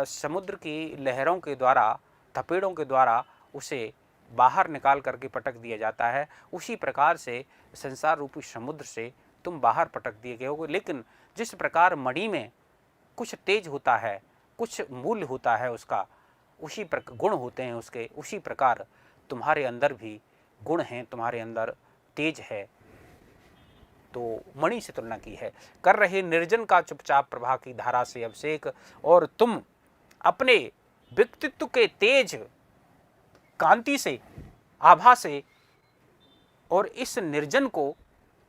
समुद्र की लहरों के द्वारा, थपेड़ों के द्वारा उसे बाहर निकाल करके पटक दिया जाता है। उसी प्रकार से संसार रूपी समुद्र से तुम बाहर पटक दिए गए हो। लेकिन जिस प्रकार मणि में कुछ तेज होता है, कुछ मूल्य होता है उसका, उसी प्रकार गुण होते हैं उसके, उसी प्रकार तुम्हारे अंदर भी गुण हैं, तुम्हारे अंदर तेज है, तो मणि से तुलना की है। कर रहे निर्जन का चुपचाप प्रभा की धारा से अभिषेक, और तुम अपने व्यक्तित्व के तेज, कांति से, आभा से, और इस निर्जन को,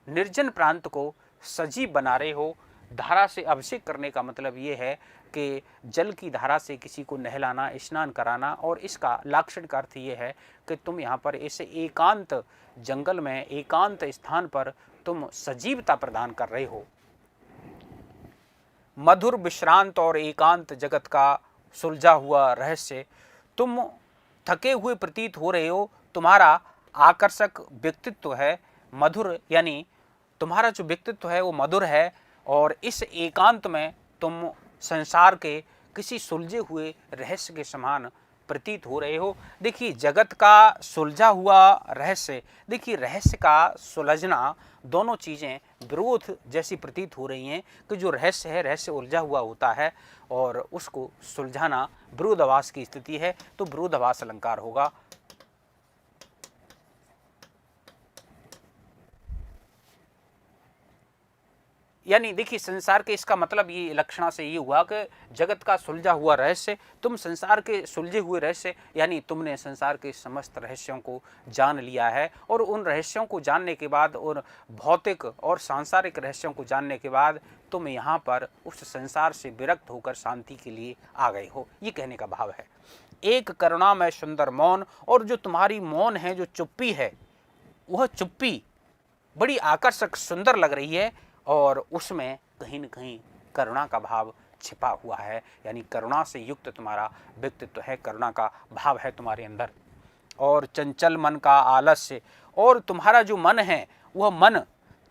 निर्जन प्रांत को सजीव बना रहे हो। धारा से अभिषेक करने का मतलब ये है कि जल की धारा से किसी को नहलाना, स्नान कराना, और इसका लाक्षणिक अर्थ ये है कि तुम यहाँ पर इस एकांत जंगल में, एकांत स्थान पर तुम सजीवता प्रदान कर रहे हो। मधुर विश्रांत और एकांत जगत का सुलझा हुआ रहस्य, तुम थके हुए प्रतीत हो रहे हो। तुम्हारा आकर्षक व्यक्तित्व है, मधुर, यानी तुम्हारा जो व्यक्तित्व है वो मधुर है, और इस एकांत में तुम संसार के किसी सुलझे हुए रहस्य के समान प्रतीत हो रहे हो। देखिए जगत का सुलझा हुआ रहस्य, देखिए रहस्य का सुलझना, दोनों चीज़ें विरोध जैसी प्रतीत हो रही हैं कि जो रहस्य है, रहस्य उलझा हुआ होता है और उसको सुलझाना विरोधाभास की स्थिति है, तो विरोधाभास अलंकार होगा। यानी देखिए संसार के, इसका मतलब ये लक्षणा से ये हुआ कि जगत का सुलझा हुआ रहस्य, तुम संसार के सुलझे हुए रहस्य, यानी तुमने संसार के समस्त रहस्यों को जान लिया है, और उन रहस्यों को जानने के बाद, और भौतिक और सांसारिक रहस्यों को जानने के बाद तुम यहाँ पर उस संसार से विरक्त होकर शांति के लिए आ गए हो, ये कहने का भाव है। एक करुणा में सुंदर मौन, और जो तुम्हारी मौन है, जो चुप्पी है, वह चुप्पी बड़ी आकर्षक सुंदर लग रही है, और उसमें कहीं न कहीं करुणा का भाव छिपा हुआ है, यानी करुणा से युक्त तुम्हारा व्यक्तित्व है, करुणा का भाव है तुम्हारे अंदर। और चंचल मन का आलस्य, और तुम्हारा जो मन है वह मन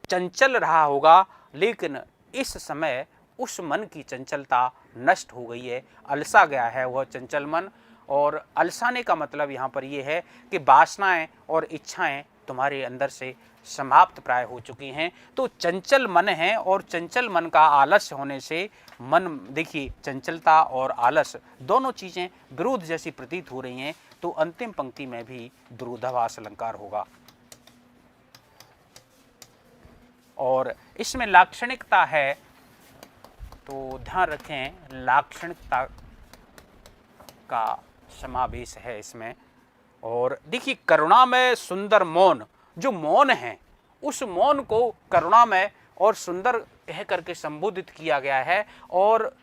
चंचल रहा होगा, लेकिन इस समय उस मन की चंचलता नष्ट हो गई है, अलसा गया है वह चंचल मन। और अलसाने का मतलब यहाँ पर यह है कि वासनाएं और इच्छाएं तुम्हारे अंदर से समाप्त प्राय हो चुकी हैं। तो चंचल मन है, और चंचल मन का आलस्य होने से मन, देखिए चंचलता और आलस दोनों चीज़ें विरोध जैसी प्रतीत हो रही हैं, तो अंतिम पंक्ति में भी विरोधाभास अलंकार होगा। और इसमें लाक्षणिकता है, तो ध्यान रखें लाक्षणिकता का समावेश है इसमें। और देखिए करुणा में सुंदर मौन, जो मौन है उस मौन को करुणामय और सुंदर कह करके संबोधित किया गया है। और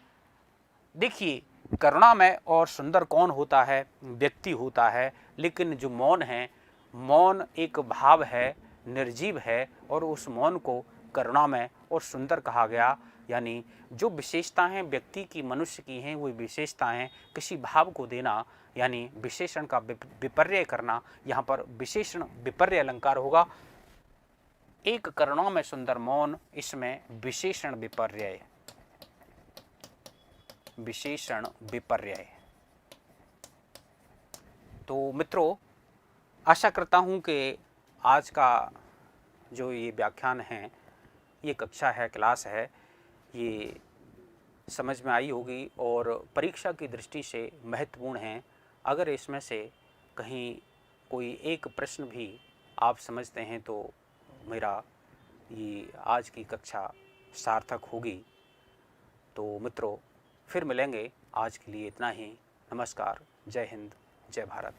देखिए करुणामय और सुंदर कौन होता है? व्यक्ति होता है, लेकिन जो मौन है, मौन एक भाव है, निर्जीव है, और उस मौन को करुणामय और सुंदर कहा गया। यानी जो विशेषताएं व्यक्ति की, मनुष्य की हैं, वो विशेषताएं किसी भाव को देना, यानी विशेषण का विपर्य करना, यहाँ पर विशेषण विपर्य अलंकार होगा। एक करुणा में सुंदर मौन, इसमें विशेषण विपर्य, विशेषण विपर्य। तो मित्रों, आशा करता हूँ कि आज का जो ये व्याख्यान है, ये कक्षा है, क्लास है, ये समझ में आई होगी और परीक्षा की दृष्टि से महत्वपूर्ण है। अगर इसमें से कहीं कोई एक प्रश्न भी आप समझते हैं तो मेरा ये आज की कक्षा सार्थक होगी। तो मित्रों, फिर मिलेंगे। आज के लिए इतना ही। नमस्कार। जय हिंद, जय भारत।